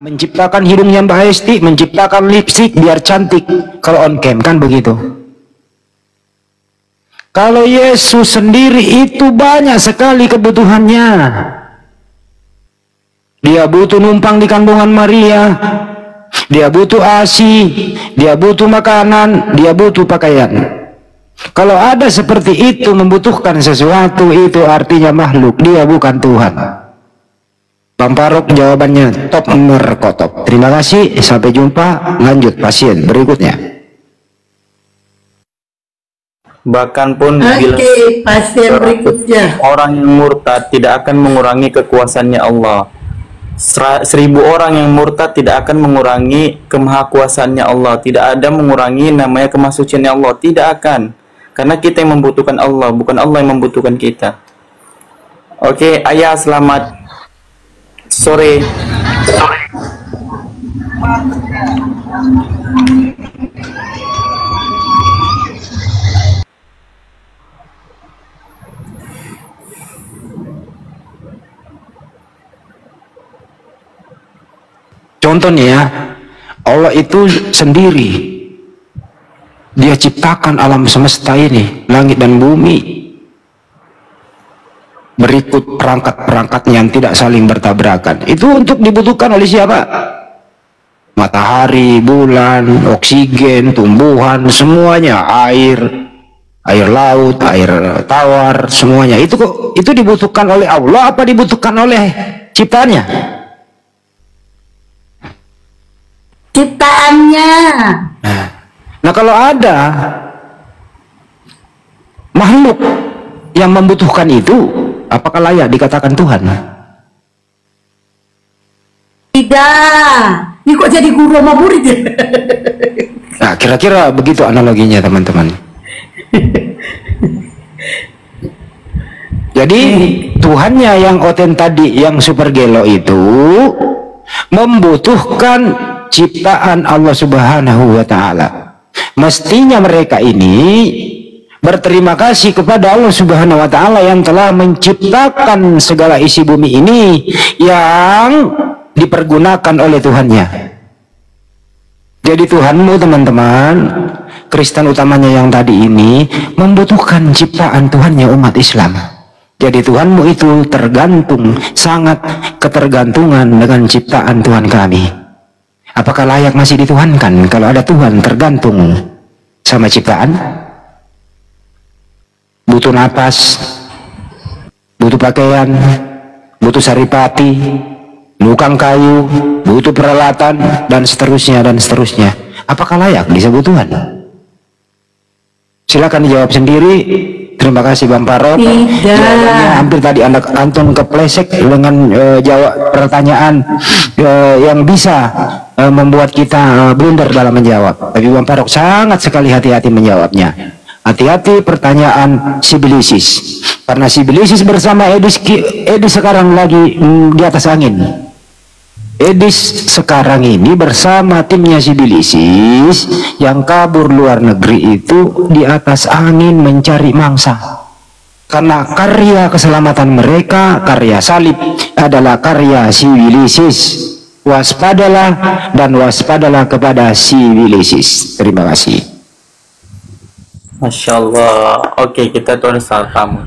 Menciptakan hidung yang bahesti, menciptakan lipstick biar cantik kalau on cam, kan begitu. Kalau Yesus sendiri itu banyak sekali kebutuhannya. Dia butuh numpang di kandungan Maria, dia butuh ASI, dia butuh makanan, dia butuh pakaian. Kalau ada seperti itu membutuhkan sesuatu, itu artinya makhluk, dia bukan Tuhan. Bang Faruk jawabannya top merkotop. Terima kasih, sampai jumpa. Lanjut pasien berikutnya. Bahkan pun bila pasien berikutnya, orang yang murtad tidak akan mengurangi kekuasaannya Allah. 1000 orang yang murtad tidak akan mengurangi kemahakuasaannya Allah. Tidak ada mengurangi namanya kemahsuciannya Allah, tidak akan. Karena kita yang membutuhkan Allah, bukan Allah yang membutuhkan kita. Oke, Ayah, selamat sore. Contohnya, Allah itu sendiri, dia ciptakan alam semesta ini, langit dan bumi, berikut perangkat-perangkatnya yang tidak saling bertabrakan. Itu untuk dibutuhkan oleh siapa? Matahari, bulan, oksigen, tumbuhan, semuanya, air laut, air tawar, semuanya. Itu dibutuhkan oleh Allah apa dibutuhkan oleh ciptaannya? Ciptaannya. Nah, kalau ada makhluk yang membutuhkan itu, apakah layak dikatakan Tuhan? Tidak. Ini kok jadi guru sama murid ya? Nah, kira-kira begitu analoginya, teman-teman. Jadi Tuhannya yang oten tadi, yang super gelo itu membutuhkan ciptaan Allah Subhanahu wa Ta'ala. Mestinya mereka ini berterima kasih kepada Allah Subhanahu wa Ta'ala yang telah menciptakan segala isi bumi ini yang dipergunakan oleh Tuhannya. Jadi Tuhanmu, teman-teman, Kristen utamanya yang tadi ini, membutuhkan ciptaan Tuhannya umat Islam. Jadi Tuhanmu itu tergantung, sangat ketergantungan dengan ciptaan Tuhan kami. Apakah layak masih dituhankan kalau ada Tuhan tergantung sama ciptaan? Butuh napas, butuh pakaian, butuh saripati, lukang kayu, butuh peralatan, dan seterusnya dan seterusnya. Apakah layak disebut Tuhan? Silakan dijawab sendiri. Terima kasih Bang Farok. Jawabannya hampir tadi Anton keplesek dengan jawab pertanyaan yang bisa membuat kita blunder dalam menjawab. Tapi Bang Farok sangat sekali hati-hati menjawabnya. Hati-hati pertanyaan sibilisis, karena sibilisis bersama Edis sekarang lagi di atas angin. Edis sekarang ini bersama timnya sibilisis yang kabur luar negeri itu di atas angin mencari mangsa. Karena karya keselamatan mereka, karya salib adalah karya sibilisis. Waspadalah dan waspadalah kepada sibilisis. Terima kasih. Masya Allah. Oke, kita tuh ada salah tamu.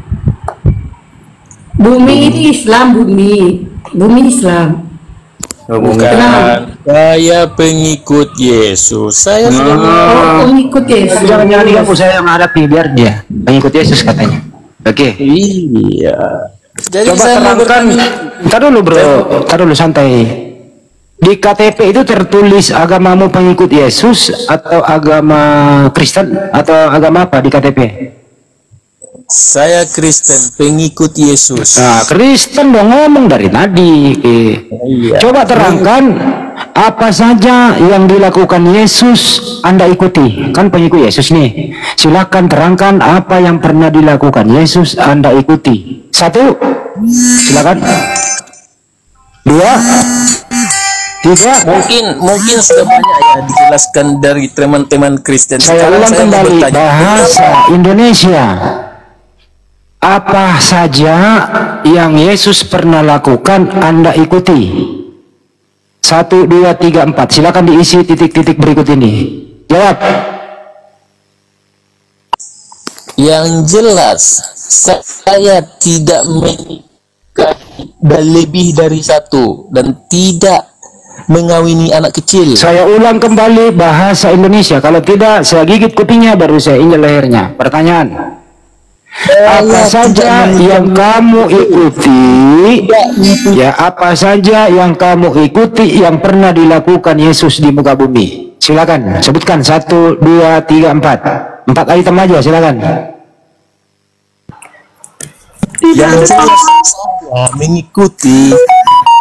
Bumi ini Islam, bumi Islam. Bukan, saya pengikut Yesus. Saya pengikut Yesus. Jangan diganggu, saya yang hadapi, biar dia pengikut Yesus katanya. Oke. Iya. Jadi Coba terangkan. Ntar dulu bro, ntar dulu santai. Di KTP itu tertulis agamamu pengikut Yesus atau agama Kristen atau agama apa di KTP? Saya Kristen, pengikut Yesus. Nah, Kristen dong ngomong dari tadi. Iya. Coba terangkan apa saja yang dilakukan Yesus Anda ikuti. Kan pengikut Yesus nih. Silakan terangkan apa yang pernah dilakukan Yesus Anda ikuti. 1, silakan. 2, 3. Mungkin sudah banyak ya dijelaskan dari teman-teman Kristen. Saya ulang kembali, bahasa Indonesia. Apa saja yang Yesus pernah lakukan Anda ikuti? 1, 2, 3, 4. Silakan diisi titik-titik berikut ini. Jawab. Yang jelas saya tidak menikahi lebih dari satu dan tidak mengawini anak kecil. Saya ulang kembali bahasa Indonesia. Kalau tidak, saya gigit kupingnya baru saya injak lehernya. Pertanyaan. Apa saja yang kamu ikuti, ya apa saja yang kamu ikuti yang pernah dilakukan Yesus di muka bumi? Silakan sebutkan 1, 2, 3, 4. 4 item aja, silakan. Yang jelas saya mengikuti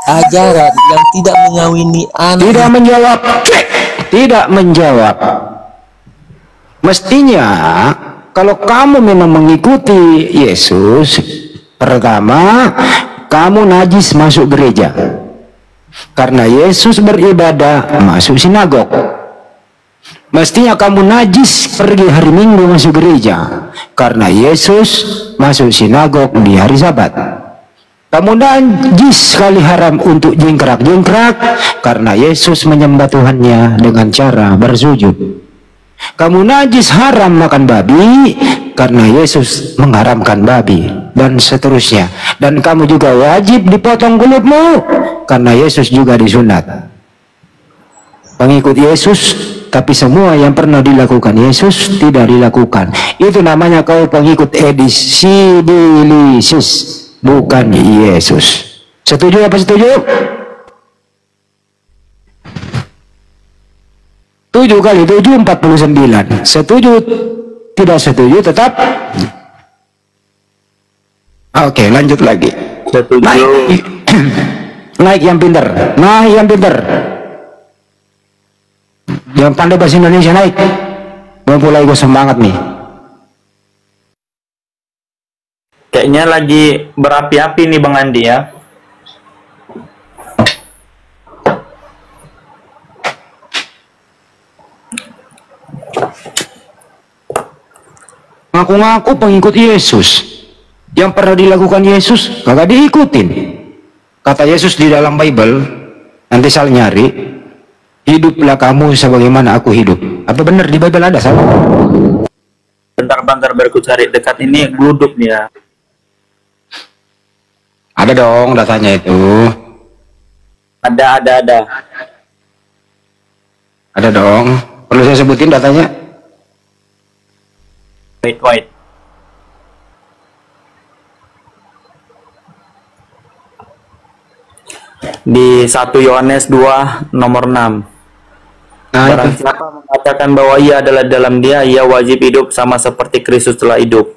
ajaran yang tidak mengawini anak. Tidak menjawab. Tidak menjawab. Mestinya kalau kamu memang mengikuti Yesus, pertama kamu najis masuk gereja. Karena Yesus beribadah masuk sinagog. Mestinya kamu najis pergi hari Minggu masuk gereja. Karena Yesus masuk sinagog di hari Sabat. Kamu najis sekali haram untuk jingkrak-jingkrak. Karena Yesus menyembah Tuhannya dengan cara bersujud. Kamu najis haram makan babi karena Yesus mengharamkan babi, dan seterusnya. Dan kamu juga wajib dipotong kulitmu karena Yesus juga disunat. Pengikut Yesus, tapi semua yang pernah dilakukan Yesus tidak dilakukan. Itu namanya kau pengikut Sibilisis, bukan Yesus. Setuju apa setuju? 7 kali 7, 49. Setuju, tidak setuju, tetap. Oke, lanjut lagi. Setuju. Naik. Naik yang pintar. Naik yang pintar. Yang pandai bahasa Indonesia naik. Mulai gue semangat nih. Kayaknya lagi berapi-api nih Bang Andi ya. Ngaku-ngaku pengikut Yesus. Yang pernah dilakukan Yesus kagak diikutin. Kata Yesus di dalam Bible, nanti saya nyari, hiduplah kamu sebagaimana aku hidup. Apa benar di Bible ada salah? Bentar-bentar berku cari dekat ini gluduk nih ya. Ada dong datanya itu. Ada. Ada dong. Perlu saya sebutin datanya? Wait. Di 1 Yohanes 2 nomor 6. Nah, Barang itu. siapa mengatakan bahwa ia adalah dalam dia, ia wajib hidup sama seperti Kristus telah hidup.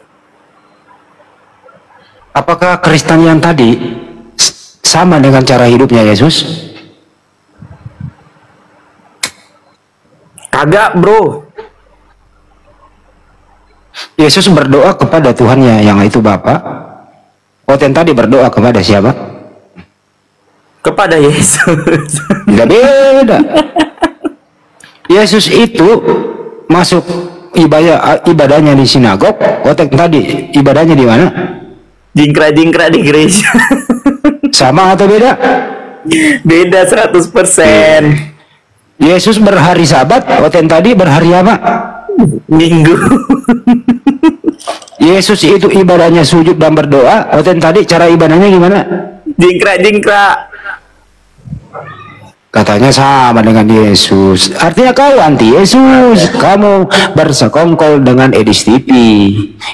Apakah Kristen yang tadi sama dengan cara hidupnya Yesus? Kagak, bro. Yesus berdoa kepada Tuhannya yang itu Bapa. Yang tadi berdoa kepada siapa? Kepada Yesus. Tidak beda. Yesus itu masuk ibadahnya di sinagog. Yang tadi ibadahnya di mana? Jingkrak-jingkrak di gereja. Sama atau beda? Beda 100%. Yesus berhari Sabat. Yang tadi berhari apa? Minggu. Yesus itu ibadahnya sujud dan berdoa. Yang tadi cara ibadahnya gimana? Jingkrak-jingkrak. Katanya sama dengan Yesus. Artinya kau anti Yesus. Kamu bersekongkol dengan Edis TV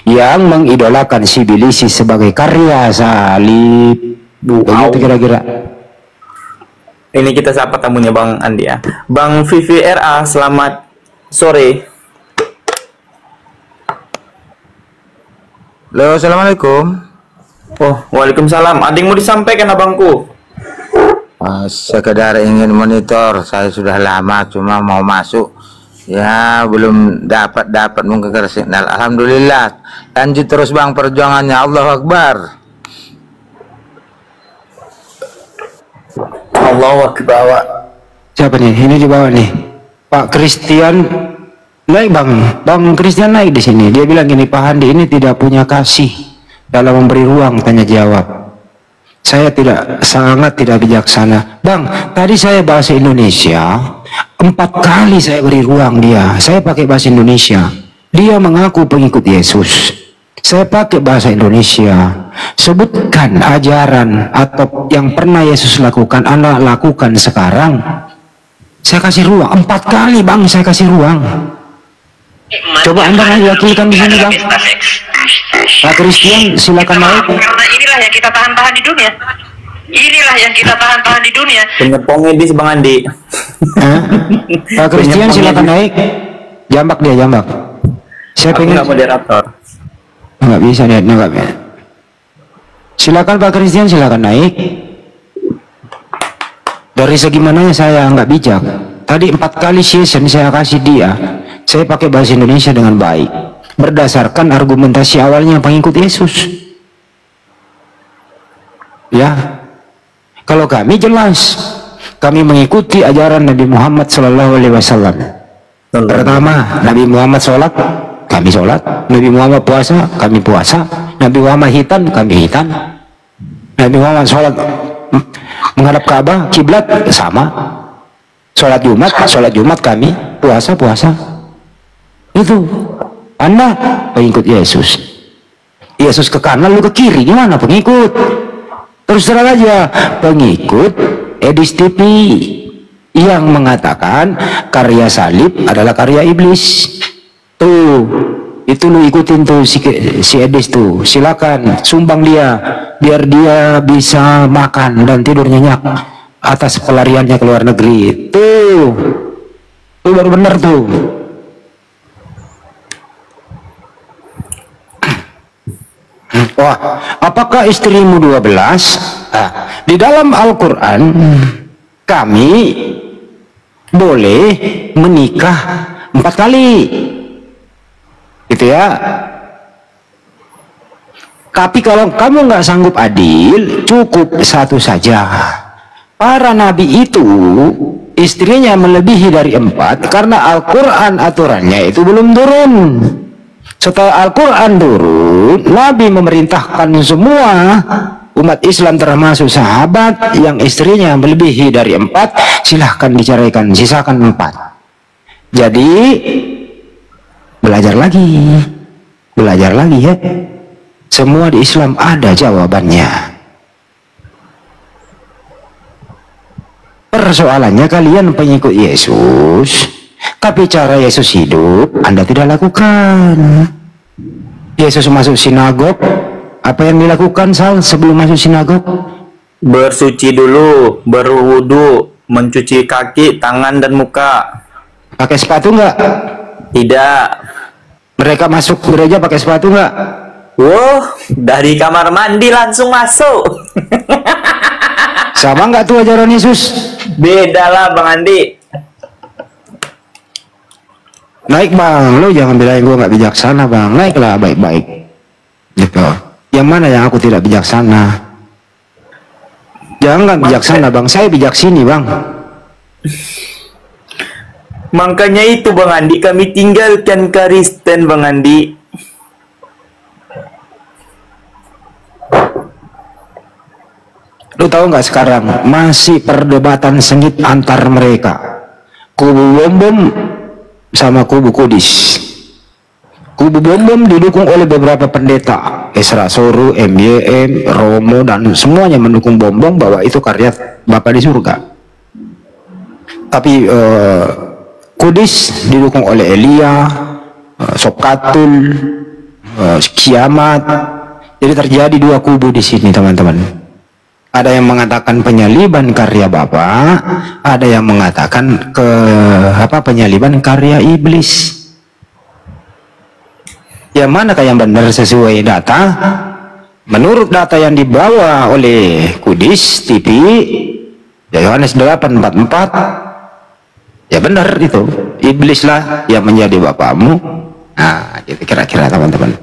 yang mengidolakan Sibilisis sebagai karya salib. Begitu kira-kira. Ini kita sapa tamunya Bang Andi ya. Bang Vivi RA, selamat sore. Halo, assalamualaikum. Oh, waalaikumsalam. Ada yang mau disampaikan abangku? Sekedar ingin monitor, saya sudah lama cuma mau masuk, ya belum dapat mungkin signal. Alhamdulillah, lanjut terus bang perjuangannya. Allahu Akbar. Allahu Akbar. Siapa nih? Ini di bawah nih. Pak Christian naik Bang Christian naik di sini. Dia bilang gini, Pak Handi ini tidak punya kasih dalam memberi ruang tanya jawab. saya sangat tidak bijaksana. Bang, tadi saya bahasa Indonesia 4 kali saya beri ruang dia. Saya pakai bahasa Indonesia. Dia mengaku pengikut Yesus. Saya pakai bahasa Indonesia. Sebutkan ajaran atau yang pernah Yesus lakukan, Anda lakukan sekarang. Saya kasih ruang 4 kali, Bang, saya kasih ruang. Coba Anda wakilkan di sini, Bang. Pak Christian, silakan naik. Karena inilah yang kita tahan-tahan di dunia. Inilah yang kita tahan-tahan di dunia. Penyepong edis Bang Andi. Pak Christian, silakan naik. Jambak dia, jambak. Saya Aku pengen. nggak moderator. Nggak bisa lihat, nggak bisa. Silakan Pak Christian, silakan naik. Dari segi mananya saya nggak bijak. Tadi 4 kali session saya kasih dia. Saya pakai bahasa Indonesia dengan baik, berdasarkan argumentasi awalnya pengikut Yesus. Ya, kalau kami jelas, kami mengikuti ajaran Nabi Muhammad SAW. Pertama, Nabi Muhammad sholat, kami sholat. Nabi Muhammad puasa, kami puasa. Nabi Muhammad hitan, kami hitan. Nabi Muhammad sholat menghadap Ka'bah, kiblat sama. Sholat Jumat kami, puasa. Itu Anda pengikut Yesus. Yesus ke kanan, lu ke kiri, gimana pengikut? Terus terang aja, pengikut Edis TV yang mengatakan karya salib adalah karya iblis. Tuh, itu lu ikutin tuh si Edis tuh. Silakan sumbang dia biar dia bisa makan dan tidur nyenyak atas pelariannya ke luar negeri. Tuh baru bener tuh. Wah, apakah istrimu 12? Di dalam Al-Quran kami boleh menikah 4 kali, gitu ya. Tapi kalau kamu nggak sanggup adil, cukup 1 saja. Para nabi itu istrinya melebihi dari 4 karena Al-Quran aturannya itu belum turun. Setelah Al-Quran turun, Nabi memerintahkan semua umat Islam termasuk sahabat yang istrinya melebihi dari 4, silahkan diceraikan, sisakan 4. Jadi belajar lagi ya. Semua di Islam ada jawabannya. Persoalannya kalian pengikut Yesus, tapi cara Yesus hidup Anda tidak lakukan. Yesus masuk sinagog, apa yang dilakukan sebelum masuk sinagog? Bersuci dulu, berwudu, mencuci kaki, tangan dan muka. Pakai sepatu nggak? Tidak. Mereka masuk gereja pakai sepatu nggak? Wow, dari kamar mandi langsung masuk. Sama nggak tuh ajaran Yesus? Beda lah Bang Andi. Naik Bang, lo jangan bilangin gue nggak bijaksana Bang. Naiklah baik-baik. Gitu. Yang mana yang aku tidak bijaksana? Jangan bijaksana Bang, saya bijak sini Bang. Makanya itu Bang Andi, kami tinggalkan Kristen Bang Andi. Lu tahu nggak sekarang masih perdebatan sengit antar mereka, kubu Bom sama kubu Kudis. Kubu Bom didukung oleh beberapa pendeta, Esra Soru, MYM, Romo, dan semuanya mendukung Bom bahwa itu karya Bapa di surga. Tapi Kudis didukung oleh Elia, Sopkatul, Kiamat. Jadi terjadi 2 kubu di sini teman-teman. Ada yang mengatakan penyaliban karya Bapa, ada yang mengatakan penyaliban karya iblis. Yang manakah yang benar sesuai data? Menurut data yang dibawa oleh Kudis TV, Yohanes 8:44, ya benar itu. Iblislah yang menjadi bapamu. Nah, gitu kira-kira teman-teman.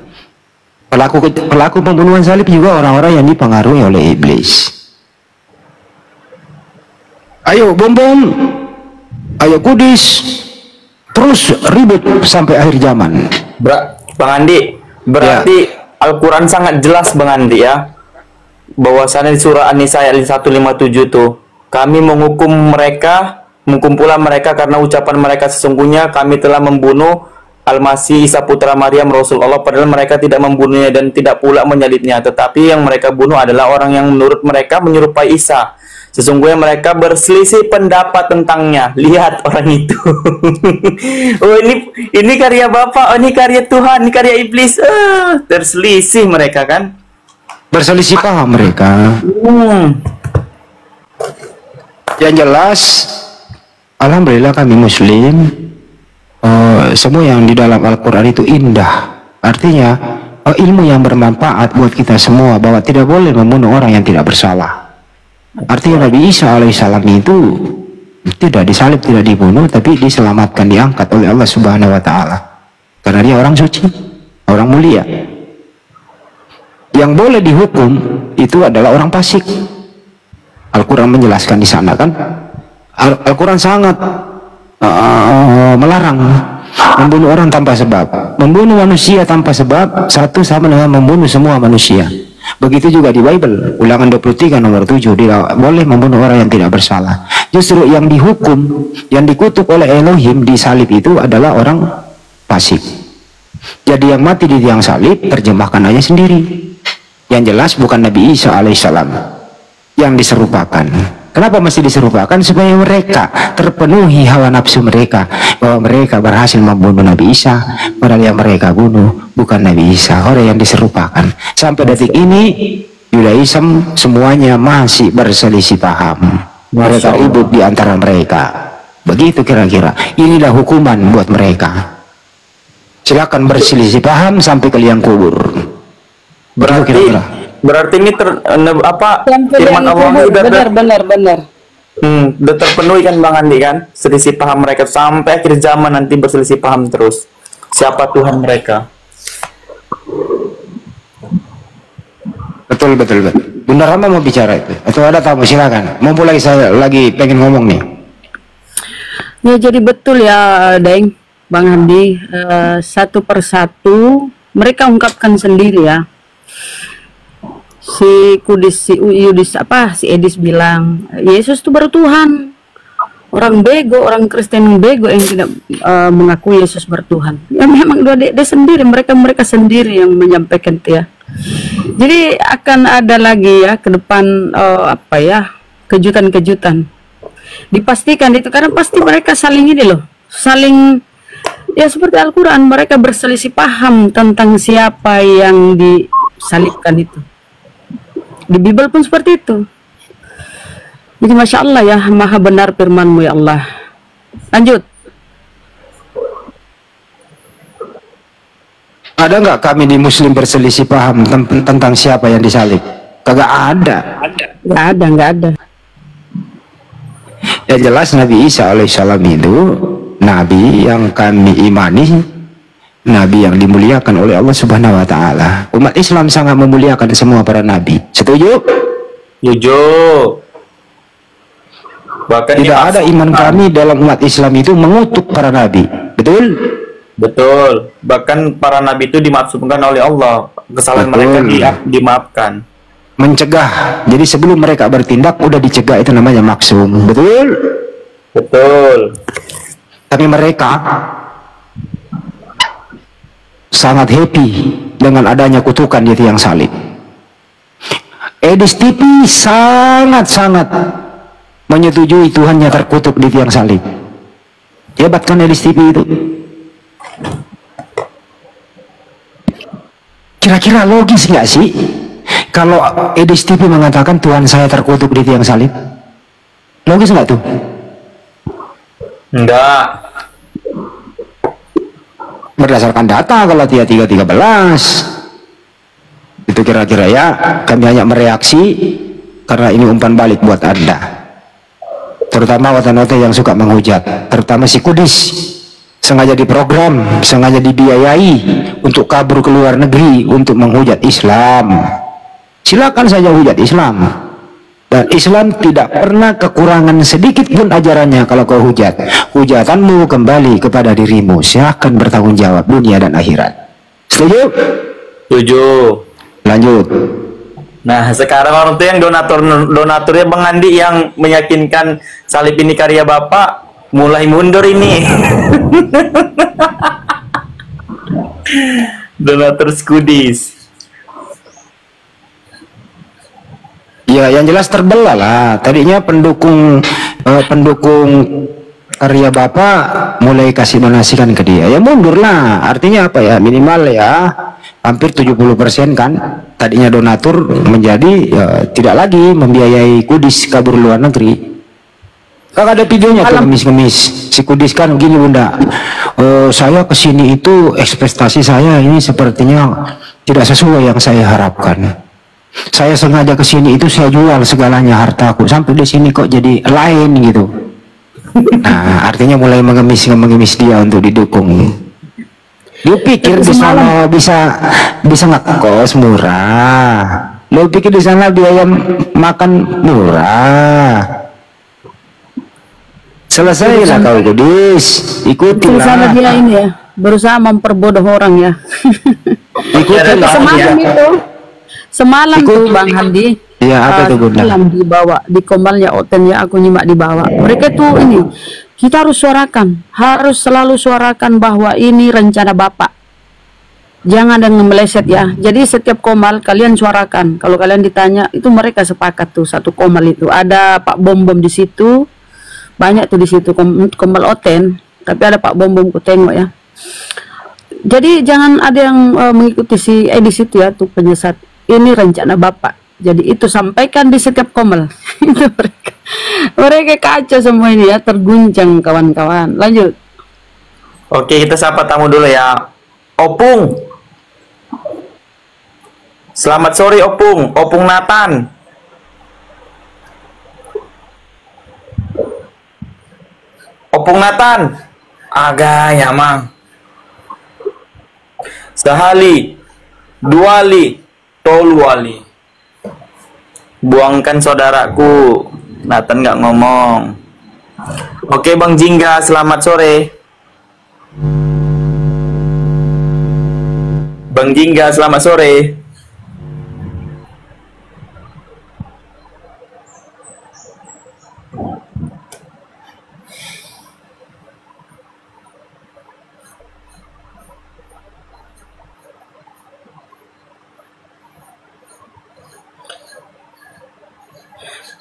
Pelaku pembunuhan salib juga orang-orang yang dipengaruhi oleh iblis. Ayo Bom, ayo Kudis, terus ribut sampai akhir zaman. Bang Andi, berarti ya. Al-Quran sangat jelas Bang Andi ya. bahwasanya di surah An-Nisa ayat 157 tuh, kami menghukum pula mereka karena ucapan mereka, sesungguhnya kami telah membunuh Al-Masih Isa putra Maryam Rasul Allah, padahal mereka tidak membunuhnya dan tidak pula menyalibnya, tetapi yang mereka bunuh adalah orang yang menurut mereka menyerupai Isa. Sesungguhnya mereka berselisih pendapat tentangnya. Lihat orang itu. Oh, ini karya Bapak, oh, ini karya Tuhan, ini karya iblis. Terselisih mereka kan? Berselisih paham mereka. Yang jelas, alhamdulillah kami Muslim. Semua yang di dalam Al-Quran itu indah. Artinya ilmu yang bermanfaat buat kita semua, bahwa tidak boleh membunuh orang yang tidak bersalah. Artinya Nabi Isa alaihissalam itu tidak disalib, tidak dibunuh, tapi diselamatkan, diangkat oleh Allah Subhanahu wa Ta'ala, karena dia orang suci, orang mulia. Yang boleh dihukum itu adalah orang fasik. Al-Quran menjelaskan di sana kan, Al-Quran sangat melarang membunuh orang tanpa sebab. Membunuh manusia tanpa sebab satu sama dengan membunuh semua manusia. Begitu juga di Bible, Ulangan 23 nomor 7, tidak boleh membunuh orang yang tidak bersalah. Justru yang dihukum, yang dikutuk oleh Elohim di salib itu adalah orang fasik. Jadi yang mati di tiang salib, terjemahkan aja sendiri. Yang jelas bukan Nabi Isa alaihissalam yang diserupakan. Kenapa mesti diserupakan? Supaya mereka terpenuhi hawa nafsu mereka, bahwa mereka berhasil membunuh Nabi Isa, padahal yang mereka bunuh bukan Nabi Isa, orang yang diserupakan. Sampai detik ini Judaism semuanya masih berselisih paham. Mereka ribut di antara mereka. Begitu kira-kira. Inilah hukuman buat mereka. Silakan berselisih paham sampai ke liang kubur. Berarti ini firman Allah benar. Udah terpenuhi kan Bang Andi kan, selisih paham mereka sampai akhir zaman nanti berselisih paham terus siapa Tuhan mereka. Betul. Bunda Rama mau bicara itu atau ada tamu? Silakan. Mumpul lagi, saya lagi pengen ngomong nih. Ya, jadi betul ya Deng, Bang Andi, satu persatu mereka ungkapkan sendiri ya. Si Edis bilang Yesus itu baru Tuhan. Orang bego, orang Kristen bego yang tidak mengakui Yesus bertuhan. Ya memang dia sendiri, mereka sendiri yang menyampaikan itu ya. Jadi akan ada lagi ya ke depan kejutan-kejutan. Dipastikan itu karena pasti mereka saling ya seperti Al-Quran, mereka berselisih paham tentang siapa yang disalibkan itu. Di Bible pun seperti itu. Jadi Masya Allah ya, maha benar firman-Mu ya Allah. Lanjut. Ada nggak kami di Muslim berselisih paham tentang siapa yang disalib? Kagak ada. Nggak ada. Ya jelas Nabi Isa alaihissalam itu Nabi yang kami imani, Nabi yang dimuliakan oleh Allah Subhanahu wa Ta'ala. Umat Islam sangat memuliakan semua para nabi. Setuju? Setuju. Bahkan tidak ada iman kami dalam umat Islam itu mengutuk para nabi. Betul? Betul. Bahkan para nabi itu dimaksudkan oleh Allah. Kesalahan mereka dimaafkan. Mencegah. Jadi sebelum mereka bertindak udah dicegah, itu namanya maksum. Betul? Betul. Tapi mereka sangat happy dengan adanya kutukan di tiang salib. Edis TV sangat-sangat menyetujui Tuhannya terkutuk di tiang salib. Hebat kan Edis TV itu? Kira-kira logis nggak sih kalau Edis TV mengatakan Tuhan saya terkutuk di tiang salib? Logis nggak tuh? Enggak. Berdasarkan data kalau dia 3:13 itu kira-kira ya, kami hanya mereaksi karena ini umpan balik buat Anda, terutama wata-wata yang suka menghujat, terutama si Kudis, sengaja diprogram, sengaja dibiayai untuk kabur ke luar negeri untuk menghujat Islam. Silakan saja hujat Islam, dan Islam tidak pernah kekurangan sedikit pun ajarannya. Kalau kau hujat, hujatanmu kembali kepada dirimu, silahkan bertanggung jawab dunia dan akhirat. Setuju? Setuju. Lanjut. Nah, sekarang orang tuh yang donaturnya Bang Andi yang meyakinkan salib ini karya Bapak mulai mundur ini. Donatur Skudis. Ya, yang jelas terbelah lah. Tadinya pendukung karya Bapak mulai kasih donasikan ke dia. Ya mundur lah. Artinya apa ya? Minimal ya hampir 70% kan. Tadinya donatur menjadi ya, tidak lagi membiayai Kudis kabur luar negeri. Kakak ada videonya tuh ngemis-ngemis. Si Kudis kan gini Bunda. Saya kesini itu ekspektasi saya ini sepertinya tidak sesuai yang saya harapkan. Saya sengaja kesini itu saya jual segalanya hartaku sampai di sini kok jadi lain gitu. Nah, artinya mulai mengemis dia untuk didukung. Dia pikir di sana bisa ngekos murah. Lo pikir di sana biaya makan murah. Selesai lah kau Kudis, ikutilah. Sana dia ini ya, berusaha memperbodoh orang ya. Ikutilah. Semalam tuh Bang Handi. Iya, apa tuh Bunda? Semalam dibawa di Komalnya Oten ya, aku nyimak dibawa. Mereka tuh ini, kita harus suarakan, harus selalu suarakan bahwa ini rencana Bapak. Jangan dengan meleset ya. Jadi setiap Komal kalian suarakan. Kalau kalian ditanya, itu mereka sepakat tuh satu Komal itu. Ada Pak Bom di situ, banyak tuh di situ Komal Oten. Tapi ada Pak Bom ku tengok ya. Jadi jangan ada yang mengikuti si Edis itu ya tuh penyesat. Ini rencana Bapak. Jadi itu sampaikan di setiap Komal. Itu mereka kacau semua ini ya, terguncang kawan-kawan. Lanjut. Oke, kita sapa tamu dulu ya. Opung. Selamat sore Opung. Opung Nathan. Opung Nathan. Agak ya mang. Sahali. Duali. Tolwali. Buangkan saudaraku. Nathan nggak ngomong. Oke Bang Jingga, selamat sore. Bang Jingga, selamat sore.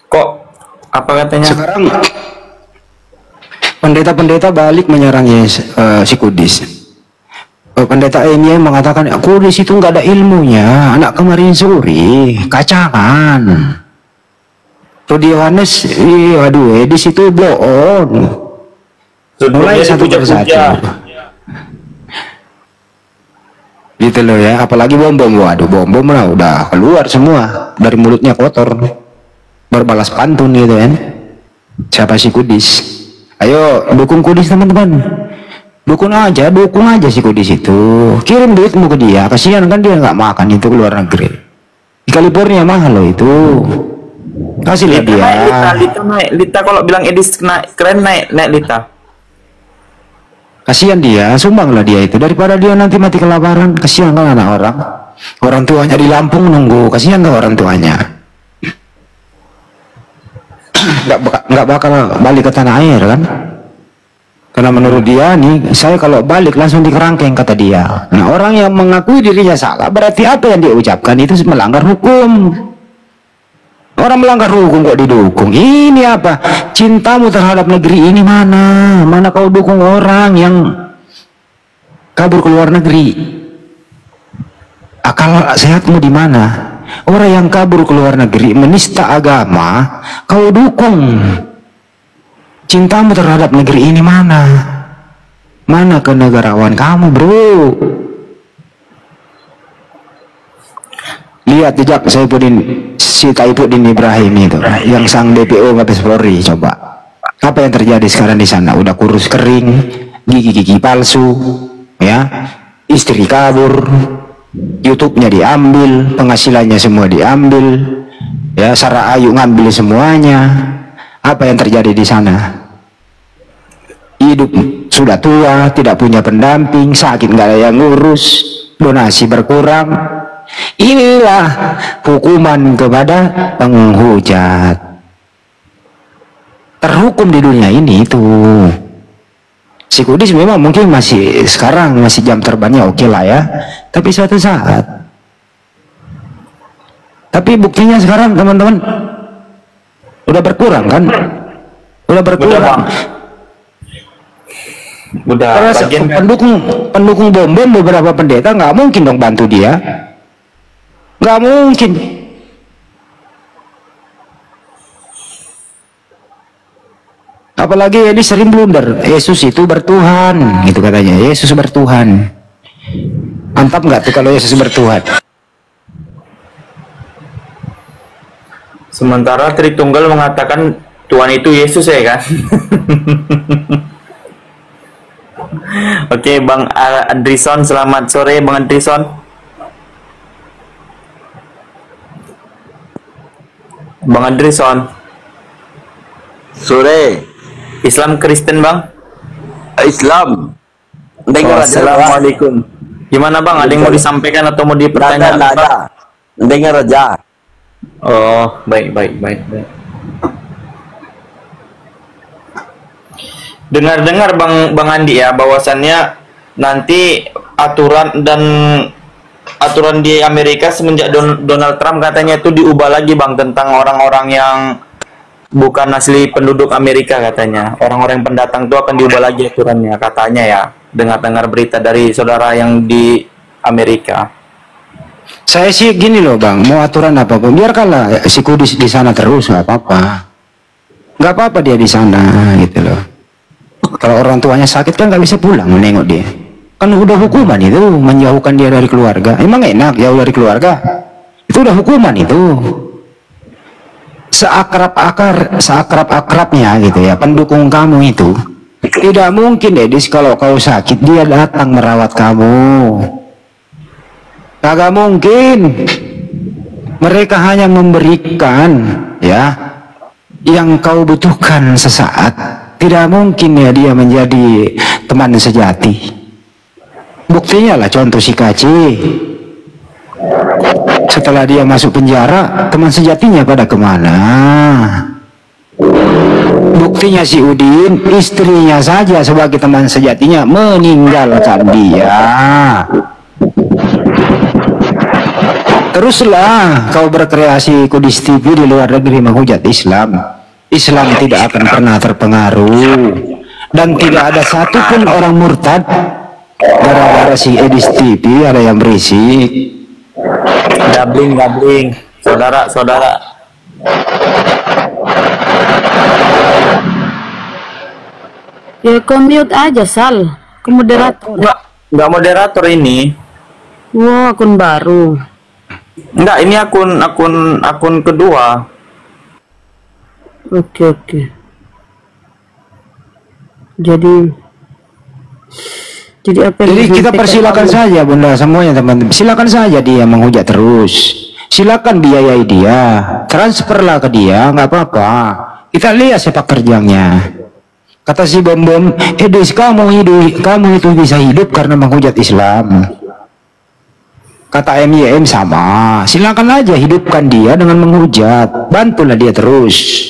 Kok apa katanya? Sekarang pendeta-pendeta balik menyerang si Kudis. Pendeta Emi mengatakan Kudis itu nggak ada ilmunya, anak kemarin sore, kacangan. Rudi Yohanes, aduh, Edis itu blow on. Mulai satu persatu. Gitu loh ya, apalagi bom-bom, waduh bom-bom lah udah keluar semua dari mulutnya kotor. Berbalas pantun gitu kan. Siapa si Kudis? Ayo dukung Kudis teman-teman. Dukung aja si Kudis itu. Kirim duitmu ke dia. Kasihan kan dia nggak makan itu ke luar negeri. Di California mahal loh itu. Kasih lihat dia. Lita kalau bilang Edis keren naik Lita. Kasihan dia, sumbanglah dia itu daripada dia nanti mati kelaparan. Kasihan kan anak orang. Orang tuanya di Lampung nunggu. Kasihan kan orang tuanya. nggak bakal balik ke tanah air kan, karena menurut dia nih, saya kalau balik langsung dikerangkeng kata dia. Nah, orang yang mengakui dirinya salah berarti apa yang dia ucapkan itu melanggar hukum. Orang melanggar hukum kok didukung? Ini apa? Cintamu terhadap negeri ini mana kau dukung orang yang kabur ke luar negeri? Akal sehatmu di mana? Orang yang kabur ke luar negeri menista agama kau dukung. Cintamu terhadap negeri ini mana kenegarawan kamu bro? Lihat jejak si Saifuddin Ibrahim itu yang sang DPO Mabes Polri. Coba apa yang terjadi sekarang di sana? Udah kurus kering, gigi palsu ya, istri kabur, YouTube-nya diambil, penghasilannya semua diambil, ya Sarah Ayu ngambil semuanya. Apa yang terjadi di sana? Hidup sudah tua, tidak punya pendamping, sakit nggak ada yang ngurus, donasi berkurang, Inilah hukuman kepada penghujat. Terhukum di dunia ini itu. Si Kudus memang mungkin masih sekarang masih jam terbangnya oke lah ya. Tapi suatu saat. Tapi buktinya sekarang teman-teman udah berkurang kan? Udah berkurang. Udah pendukung bom beberapa pendeta nggak mungkin dong bantu dia. Nggak mungkin. Apalagi ini sering blunder. Yesus itu bertuhan, gitu katanya. Yesus bertuhan. Mantap nggak tuh kalau Yesus bertuhan? Sementara Tritunggal mengatakan Tuhan itu Yesus ya kan? Oke, Bang Andrison, selamat sore Bang Andrison. Bang Andrison. Sore. Islam Kristen Bang? Islam. Dengar Assalamualaikum. Gimana Bang? Ada yang mau disampaikan atau mau dipertanyakan? Nggak ada. Dengar aja. Oh, baik. Dengar-dengar Bang Andi ya, bahwasannya nanti aturan di Amerika semenjak Donald Trump katanya itu diubah lagi Bang, tentang orang-orang yang bukan asli penduduk Amerika katanya. Orang-orang yang pendatang itu akan diubah lagi aturannya katanya ya. Dengar-dengar berita dari saudara yang di Amerika. Saya sih gini loh Bang, mau aturan apapun biarkanlah si Kudus di sana terus, nggak apa-apa dia di sana gitu loh. Kalau orang tuanya sakit kan nggak bisa pulang menengok dia, kan udah hukuman itu, menjauhkan dia dari keluarga. Emang enak jauh dari keluarga? Itu udah hukuman itu. Seakrab-akrabnya gitu ya, pendukung kamu itu tidak mungkin Edis kalau kau sakit dia datang merawat kamu. Kagak mungkin. Mereka hanya memberikan ya yang kau butuhkan sesaat. Tidak mungkin ya dia menjadi teman sejati. Buktinya lah contoh si Kaci. Setelah dia masuk penjara, teman sejatinya pada kemana? Buktinya si Udin, istrinya saja sebagai teman sejatinya meninggalkan dia. Teruslah kau berkreasi Kudus TV di luar negeri menghujat Islam. Islam tidak akan pernah terpengaruh, dan tidak ada satupun orang murtad gara-gara si Edis TV ada yang berisik. Gabling, saudara. Ya commute aja Sal, ke moderator. Enggak moderator ini. Wah, akun baru. Enggak, ini akun kedua. Oke. Jadi apa yang Jadi kita persilakan saja Bunda semuanya teman-teman. Silakan saja dia menghujat terus. Silakan biayai dia, transferlah ke dia, nggak apa-apa. Kita lihat sepak terjangnya. Kata si Bom, Edis kamu itu bisa hidup karena menghujat Islam. Kata MYM sama. Silakan aja hidupkan dia dengan menghujat, bantulah dia terus.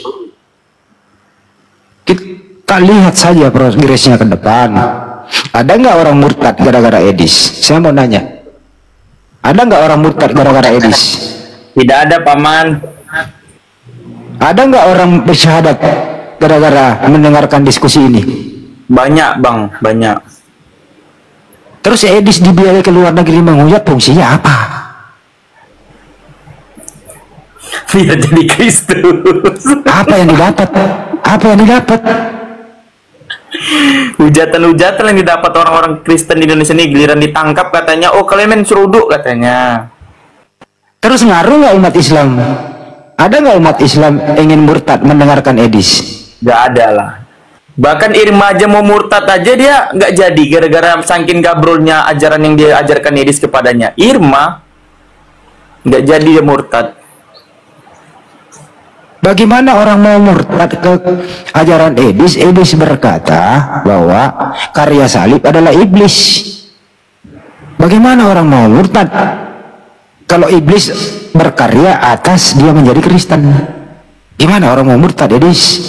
Kita lihat saja progresnya ke depan. Ada nggak orang murtad gara-gara Edis? Saya mau nanya. Ada nggak orang murtad gara-gara Edis? Tidak ada Paman. Ada nggak orang bersyahadat gara-gara mendengarkan diskusi ini? Banyak Bang, banyak. Terus Edis dibiayai ke luar negeri menghujat, fungsinya apa? Biar jadi Kristus. Apa yang didapat? Hujatan-hujatan yang didapat orang-orang Kristen di Indonesia ini, giliran ditangkap katanya, oh kalian main seruduk katanya. Terus ngaruh nggak umat Islam? Ada nggak umat Islam ingin murtad mendengarkan Edis? Gak ada lah. Bahkan Irma aja mau murtad aja dia nggak jadi gara-gara saking gabrolnya ajaran yang dia ajarkan Edis kepadanya. Irma nggak jadi dia murtad. Bagaimana orang mau murtad ke ajaran Edis? Edis berkata bahwa karya salib adalah iblis. Bagaimana orang mau murtad? Kalau iblis berkarya atas dia menjadi Kristen, gimana orang mau murtad, Edis?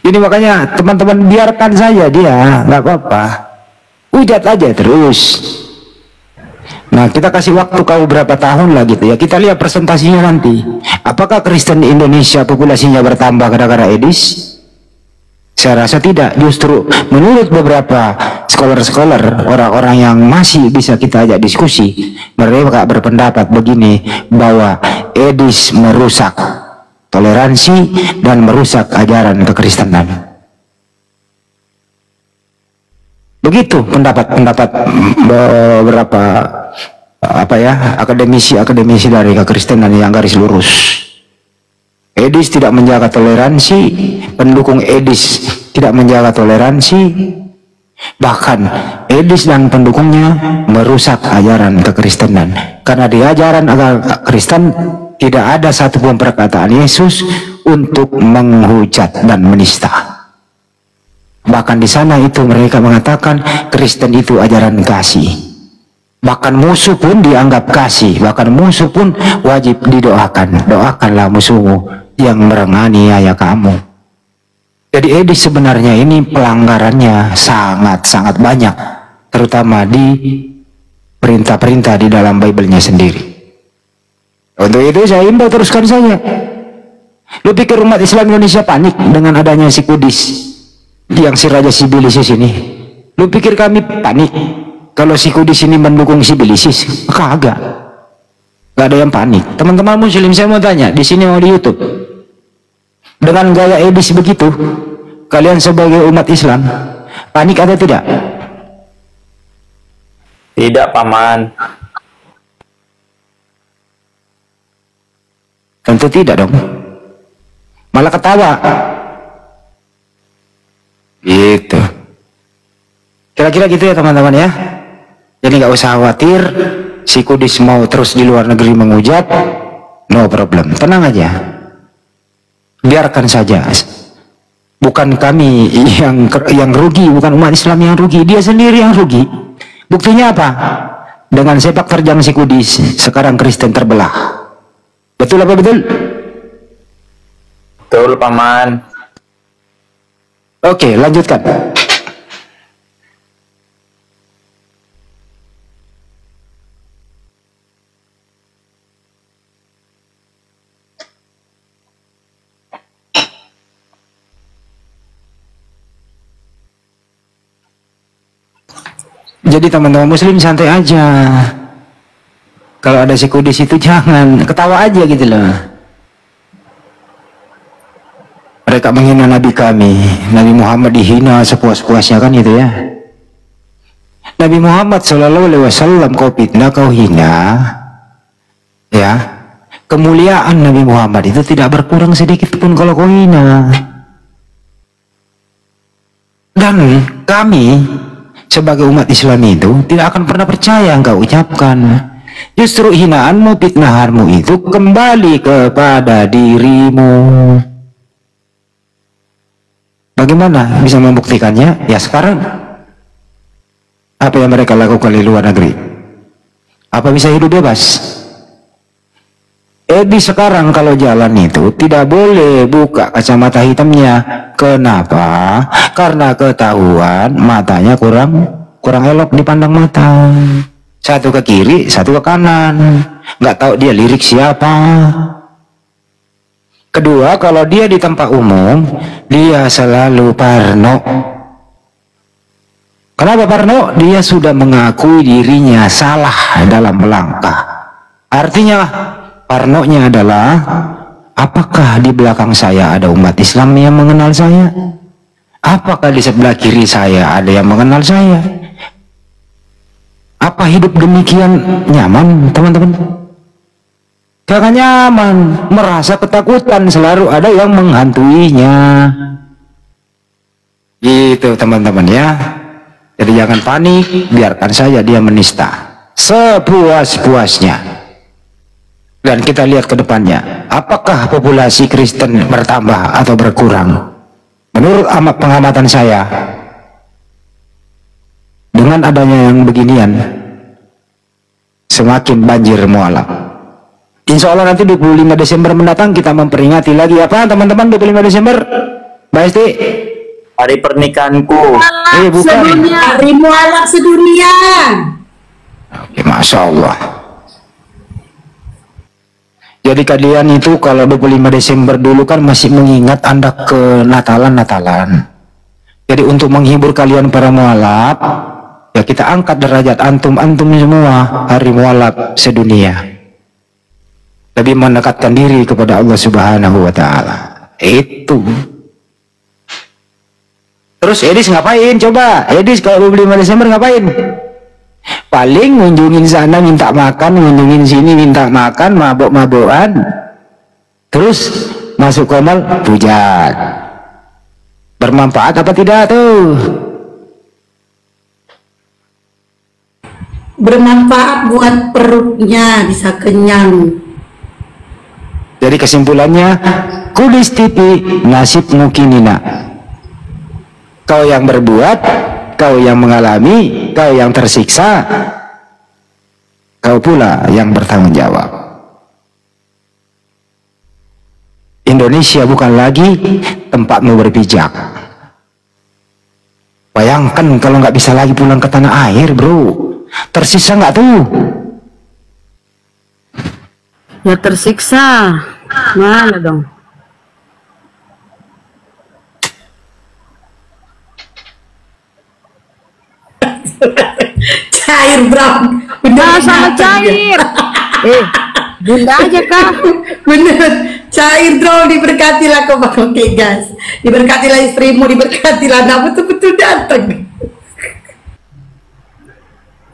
Jadi makanya teman-teman biarkan saja dia, nggak apa-apa, hujat aja terus. Nah, kita kasih waktu kau berapa tahun lah gitu ya, kita lihat presentasinya nanti. Apakah Kristen di Indonesia populasinya bertambah gara-gara Edis? Saya rasa tidak, justru menurut beberapa scholar-scholar, orang-orang yang masih bisa kita ajak diskusi, mereka berpendapat begini, bahwa Edis merusak toleransi dan merusak ajaran kekristenan. Begitu pendapat-pendapat beberapa akademisi dari kekristenan yang garis lurus. Edis tidak menjaga toleransi, pendukung Edis tidak menjaga toleransi, bahkan Edis dan pendukungnya merusak ajaran kekristenan. Karena di ajaran agama Kristen tidak ada satupun perkataan Yesus untuk menghujat dan menista. Bahkan di sana itu mereka mengatakan Kristen itu ajaran kasih. Bahkan musuh pun dianggap kasih, bahkan musuh pun wajib didoakan. Doakanlah musuhmu yang menganiaya kamu. Jadi Edis sebenarnya ini pelanggarannya sangat-sangat banyak, terutama di perintah-perintah di dalam Bible-nya sendiri. Untuk itu saya imbau teruskan saja. Lu pikir umat Islam Indonesia panik dengan adanya si Kudis yang si Raja Sibilisis ini? Lu pikir kami panik kalau si Kudis ini mendukung Sibilisis? Kagak. Gak ada yang panik. Teman-teman muslim, saya mau tanya, di sini mau di YouTube, dengan gaya Edis begitu, kalian sebagai umat Islam panik atau tidak? Tidak, Paman. Tentu tidak dong. Malah ketawa. Gitu. Kira-kira gitu ya teman-teman ya. Jadi nggak usah khawatir si Kudis mau terus di luar negeri menghujat, no problem, tenang aja, biarkan saja. Bukan kami yang rugi, bukan umat Islam yang rugi, dia sendiri yang rugi. Buktinya apa? Dengan sepak terjang si Kudis, sekarang Kristen terbelah. Betul apa betul? Betul, Paman. Oke, lanjutkan. Jadi teman-teman muslim santai aja. Kalau ada si Kudis itu jangan ketawa aja gitu loh. Mereka menghina Nabi kami, Nabi Muhammad dihina sepuas-puasnya kan itu ya. Nabi Muhammad SAW kau fitnah, kau hina, ya. Kemuliaan Nabi Muhammad itu tidak berkurang sedikit pun kalau kau hina. Dan kami sebagai umat Islam itu tidak akan pernah percaya engkau ucapkan. Justru hinaanmu, fitnahanmu itu kembali kepada dirimu. Bagaimana bisa membuktikannya? Ya sekarang apa yang mereka lakukan di luar negeri? Apa bisa hidup bebas? Di sekarang kalau jalan itu tidak boleh buka kacamata hitamnya. Kenapa? Karena ketahuan matanya kurang elok dipandang mata. Satu ke kiri, satu ke kanan. Nggak tahu dia lirik siapa. Kedua, kalau dia di tempat umum, dia selalu parno. Kenapa parno? Dia sudah mengakui dirinya salah dalam melangkah. Artinya parnonya adalah, apakah di belakang saya ada umat Islam yang mengenal saya? Apakah di sebelah kiri saya ada yang mengenal saya? Apa hidup demikian nyaman, teman-teman? Jangan nyaman, merasa ketakutan, selalu ada yang menghantuinya. Gitu teman-teman ya. Jadi jangan panik, biarkan saja dia menista sepuas-puasnya. Dan kita lihat ke depannya, apakah populasi Kristen bertambah atau berkurang? Menurut pengamatan saya, dengan adanya yang beginian, semakin banjir mualaf. Insya Allah nanti 25 Desember mendatang kita memperingati lagi apa teman-teman 25 Desember? Mbak Esti? Hari pernikahanku. Bukan. Sedunia, hari mualaf sedunia. Oke, Masya Allah. Jadi kalian itu kalau 25 Desember dulu kan masih mengingat Anda ke Natalan. Jadi untuk menghibur kalian para mualaf, ya kita angkat derajat antum semua hari mualaf sedunia. Lebih mendekatkan diri kepada Allah Subhanahu wa taala. Itu. Terus Edis ngapain? Coba Edis kalau 25 Desember ngapain? Paling ngunjungin sana minta makan, ngunjungin sini minta makan, mabok-mabokan. Terus masuk komal pujat. Bermanfaat apa tidak tuh? Bermanfaat buat perutnya, bisa kenyang. Jadi kesimpulannya, kulis tipi nasib mukinina. Kau yang berbuat, kau yang mengalami, kau yang tersiksa, kau pula yang bertanggung jawab. Indonesia bukan lagi tempatmu berpijak. Bayangkan kalau nggak bisa lagi pulang ke tanah air, bro. Tersisa nggak tuh? Ya tersiksa. Mana dong? Cair, bro. Nah, sama cair. Bunda aja kah? Bener, cair bro. Diberkatilah kau pakai gas. Diberkatilah istrimu, diberkatilah anak, betul-betul datang.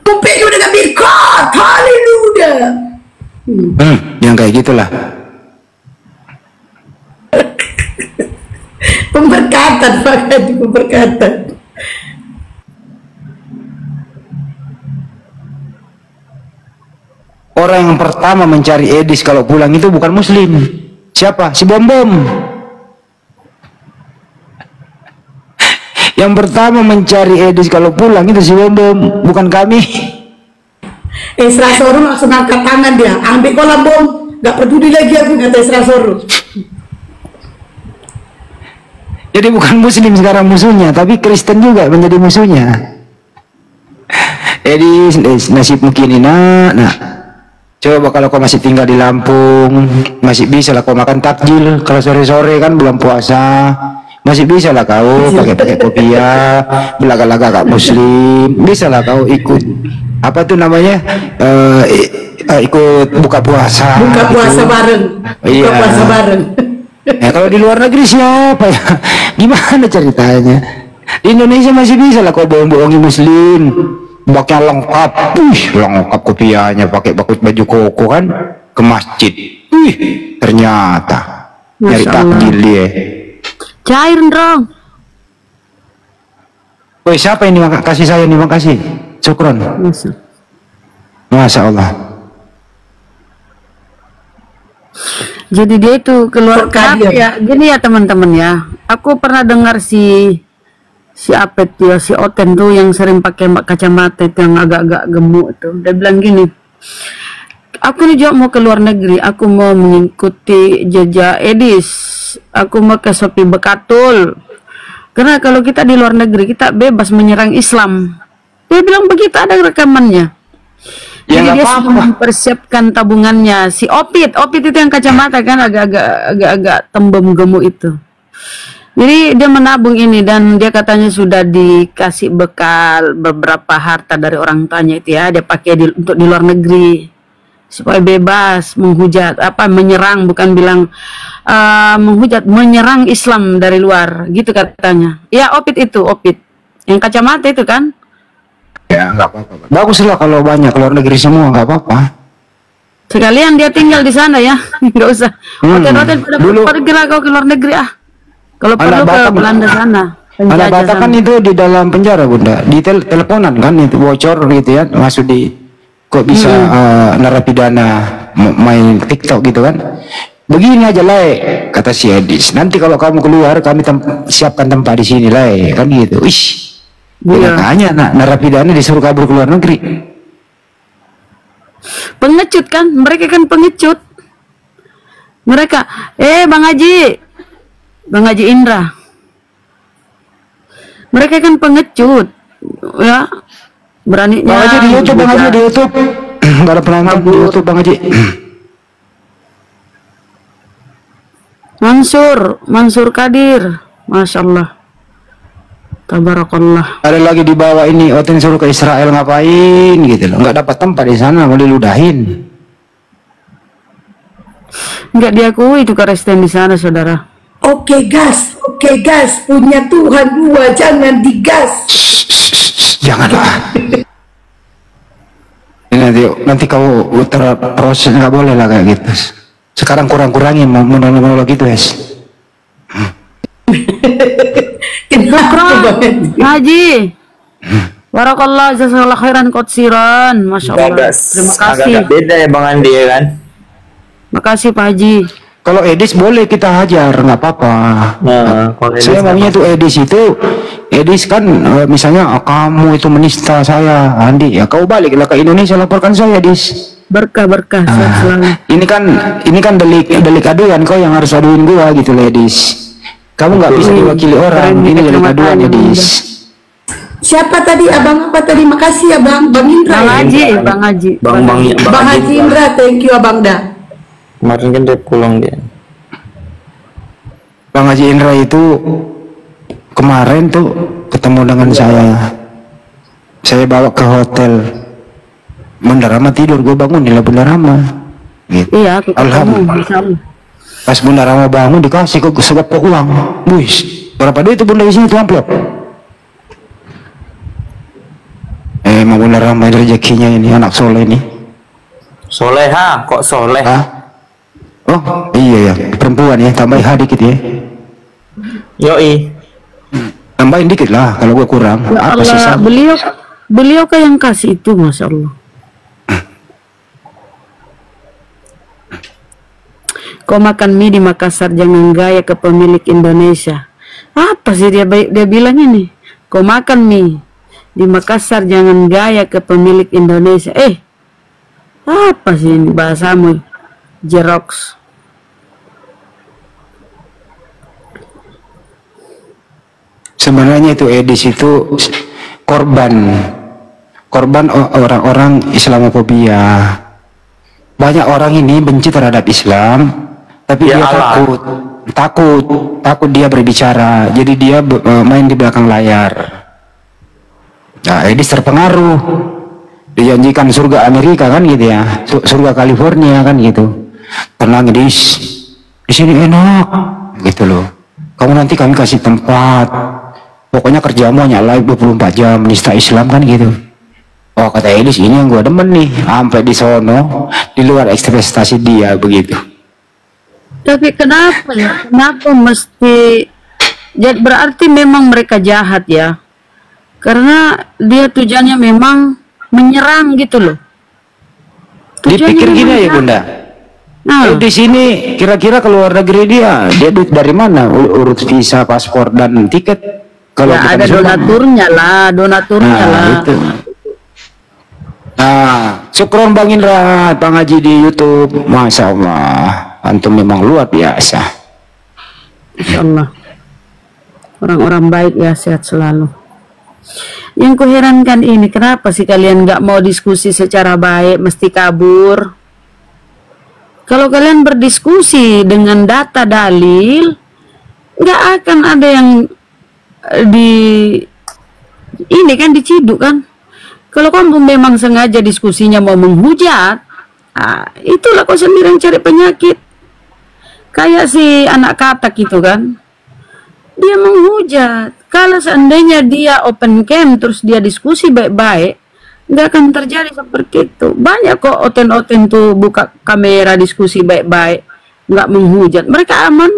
Kuping udah gak birkat, haleluya. Yang kayak gitulah. Pemberkatan, bahkan pemberkatan. Orang yang pertama mencari Edis kalau pulang itu bukan muslim. Siapa? Si Bom-Bom. Yang pertama mencari Edis kalau pulang itu si Bom-Bom, bukan kami. Esra Soru langsung angkat tangan dia, ambil kolam bom, gak peduli lagi aku, kata Esra Soru. Jadi bukan muslim sekarang musuhnya, tapi Kristen juga menjadi musuhnya. Edis, nasib mungkin nah. Coba kalau kau masih tinggal di Lampung, masih bisa lah kau makan takjil. Kalau sore-sore kan bulan puasa, masih bisa lah kau pakai kopiah, belaga-laga kak muslim, bisa lah kau ikut apa tuh namanya, ikut buka puasa. Buka puasa gitu. Bareng. Buka puasa bareng. Ya kalau di luar negeri siapa ya? Gimana ceritanya? Di Indonesia masih bisa lah kau bohong-bohongi muslim. Baknya lengkap, lengkap kopiahnya, pakai baju koko kan, ke masjid, ternyata nyari takjil dia. Cair dong. Woi, siapa ini kasih saya nih, makasih, syukron. Masya Allah. Jadi dia itu keluar kenapa ya? Gini ya teman-teman ya, aku pernah dengar si Apet ya, si Oten tuh yang sering pakai kacamata itu yang agak-agak gemuk itu. Dia bilang gini, aku nih juga mau ke luar negeri, aku mau mengikuti jejak Edis, aku mau ke Sopi Bekatul. Karena kalau kita di luar negeri kita bebas menyerang Islam. Dia bilang begitu, ada rekamannya. Jadi dia sudah mempersiapkan tabungannya. Si Opit itu yang kacamata kan agak-agak tembem gemuk itu. Jadi dia menabung ini dan dia katanya sudah dikasih bekal beberapa harta dari orang tuanya itu ya, dia pakai untuk di luar negeri supaya bebas menghujat menyerang, bukan bilang menghujat, menyerang Islam dari luar gitu katanya. Ya Opit yang kacamata itu kan. Ya nggak apa-apa. Bagus lah kalau banyak luar negeri semua, nggak apa-apa. Sekalian dia tinggal di sana ya, nggak usah. Hotel-hotel pada kira kau ke luar negeri Kalau perlu ke Belanda sana. Anak Batak kan itu di dalam penjara bunda, di teleponan kan itu bocor gitu ya, masuk di kok bisa narapidana main TikTok gitu kan. Begini aja lah kata si Edis, nanti kalau kamu keluar kami siapkan tempat di sini lah kan gitu. Makanya narapidana disuruh kabur ke luar negeri. Pengecut kan, mereka kan pengecut. Mereka, Bang Haji Indra, mereka kan pengecut, ya. Beraninya. Bang Haji di YouTube, Bang Haji di YouTube. Nggak ada penonton di YouTube, Bang Haji. Mansur Kadir, Masya Allah, Tabarakallah. Ada lagi di bawah ini, Oten suruh ke Israel ngapain gitu loh. Nggak dapat tempat di sana, mau diludahin. Nggak diakui itu Kristen di sana, saudara. Oke gas, punya Tuhan dua, jangan digas. Janganlah. Nanti kau terproses, nggak boleh lah kayak gitu. Sekarang kurang-kurangin monolog itu, es. Kenapa? Haji, Barakallah, jazakallah khairan kotsiran, Masya Allah. Terima kasih. Agak beda ya Bang Andi ya kan. Makasih Pak Haji. Kalau Edis boleh kita hajar, nggak apa-apa. Nah, kalau Saya maunya tuh Edis kan misalnya kamu itu menista saya, Andi, ya kau baliklah ke Indonesia, laporkan saya, Edis. Berkah sehat selalu. Ini kan delik aduan, kau yang harus aduin gua gitu, Edis. Kamu nggak bisa diwakili orang, ini delik aduan, Edis. Siapa tadi? Abang apa tadi? Makasih ya Bang Indra. Bang Haji. Bang Haji Indra, thank you Abang Da. Kemarin kan dia pulang dia. Bang Haji Indra itu kemarin tuh ketemu dengan saya bawa ke hotel. Bunda Rama tidur, gue bangun di Bunda Rama gitu. Iya, aku Alhamdulillah. Pas Bunda Rama bangun dikasih kok sebab uang. Wih, berapa duit itu Bunda isinya itu amplop? Emang Bunda Rama rezekinya ini anak soleh ini. Soleha, kok soleh? Hah? Oh iya ya, perempuan ya, tambahin dikit ya. Yoi. Tambahin dikit lah kalau gue kurang. Ya Apa Allah, sih beliau kayak yang kasih itu, Masya Allah. Kau makan mie di Makassar jangan gaya ke pemilik Indonesia. Apa sih dia bilang ini? Kau makan mie di Makassar jangan gaya ke pemilik Indonesia. Apa sih ini bahasamu? Jerox. Sebenarnya itu Edis itu korban orang-orang Islamofobia. Banyak orang ini benci terhadap Islam, tapi Ya dia Allah. takut dia berbicara, jadi dia main di belakang layar. Nah, Edis terpengaruh, dijanjikan surga Amerika kan gitu ya, surga California kan gitu. Tenang Edis, di sini enak gitu loh. Kamu nanti kami kasih tempat, pokoknya kerjamu hanya live 24 jam menista Islam kan gitu. Oh kata Edis, ini yang gua demen nih, sampai di sono di luar ekspektasi dia begitu. Tapi kenapa ya? Kenapa mesti? Jadi berarti memang mereka jahat ya? Karena dia tujuannya memang menyerang gitu loh. Dipikir gini ya Bunda. Nah, Di sini kira-kira keluar negeri dia duit dari mana? Urut visa, paspor dan tiket. Kalau ya kita ada di sana- donaturnya lah. Itu. Nah, syukron Bang Indra, Bang Haji di YouTube, Masya Allah, antum memang luar biasa. Insya Allah. Orang-orang baik ya, sehat selalu. Yang kuherankan ini, kenapa sih kalian nggak mau diskusi secara baik, mesti kabur? Kalau kalian berdiskusi dengan data dalil, nggak akan ada yang ini kan diciduk kan. Kalau kamu memang sengaja diskusinya mau menghujat, itulah kau sendiri yang cari penyakit. Kayak si anak katak itu kan, dia menghujat. Kalau seandainya dia open cam terus dia diskusi baik-baik, nggak akan terjadi seperti itu. Banyak kok oten-oten tuh buka kamera diskusi baik-baik, nggak menghujat, mereka aman.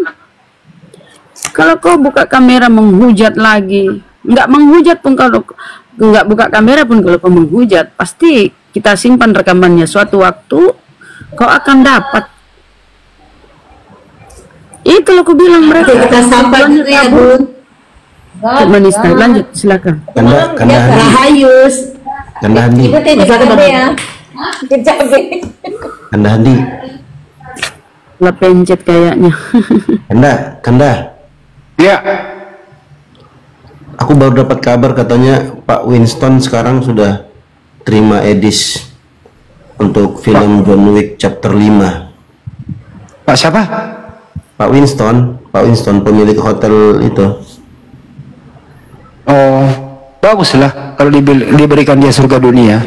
Kalau kau buka kamera menghujat lagi, nggak menghujat pun, kalau nggak buka kamera pun, kalau kau menghujat pasti kita simpan rekamannya, suatu waktu kau akan dapat. Itu loh aku bilang, mereka Kita sampai dulu ya Bun. menista. Lanjut silakan. Kanda Rahayus. Andi. Bisa ketemu ya. Kejap deh. Kanda Handi. Lah pencet kayaknya. Kanda. Ya. Aku baru dapat kabar katanya Pak Winston sekarang sudah terima edis untuk film John Wick Chapter 5. Pak siapa? Pak Winston pemilik hotel itu. Oh, baguslah kalau diberikan dia surga dunia.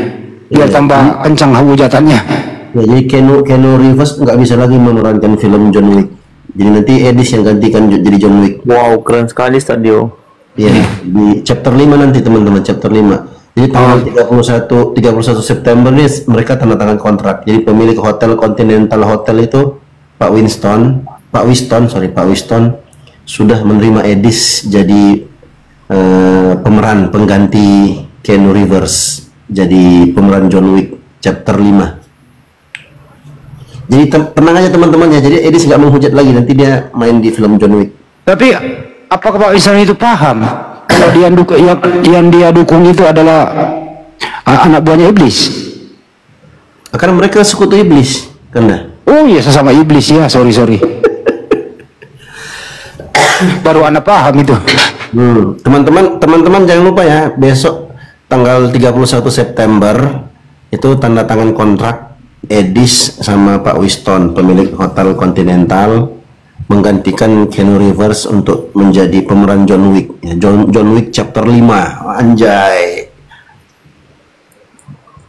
Biar tambah kencang hujatannya. Ya, jadi Keanu Reeves nggak bisa lagi memerankan film John Wick. Jadi nanti Edis yang gantikan jadi John Wick. Wow, keren sekali Stadio. Ya, di chapter 5 nanti teman-teman, chapter 5. Jadi tanggal 31 September nih mereka tanda tangan kontrak. Jadi pemilik hotel Continental Hotel itu Pak Winston sudah menerima Edis jadi pemeran pengganti Keanu Reeves jadi pemeran John Wick chapter 5. Jadi tenang aja teman-teman ya. Jadi Edis nggak menghujat lagi, nanti dia main di film John Wick. Tapi apakah Pak Winston itu paham kalau yang dia dukung itu adalah anak buahnya iblis? Karena mereka sekutu iblis, Kanda. Oh iya, sesama iblis ya. Sorry. Baru anak paham itu. Teman-teman jangan lupa ya, besok tanggal 31 September itu tanda tangan kontrak Edis sama Pak Winston pemilik hotel Continental menggantikan Keanu Reeves untuk menjadi pemeran John Wick ya, John Wick chapter 5. Anjay.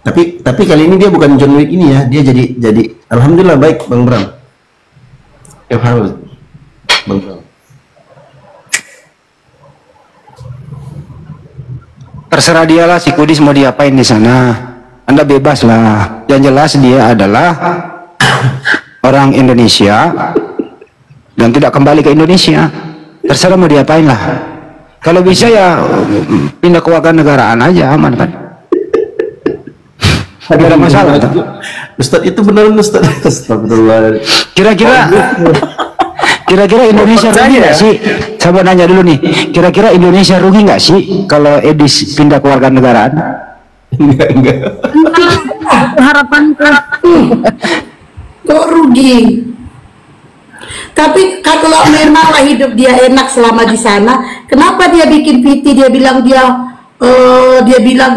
Tapi kali ini dia bukan John Wick ini ya, dia jadi alhamdulillah baik Bang Bram. Bang Bram. Terserah dialah si Kudis mau diapain di sana. Anda bebas lah. Yang jelas dia adalah orang Indonesia dan tidak kembali ke Indonesia. Terserah mau diapain lah. Kalau bisa ya pindah ke warga negaraan aja, aman kan? Tidak ada masalah. Ustadz itu beneran Ustadz. Astagfirullah. Kira-kira Indonesia rugi nggak sih? Saya mau nanya dulu nih. Kira-kira Indonesia rugi nggak sih kalau Edis pindah ke warga negaraan? Enggak. Harapan Kok rugi? Tapi kalau memang hidup dia enak selama di sana, kenapa dia bikin PT? Dia bilang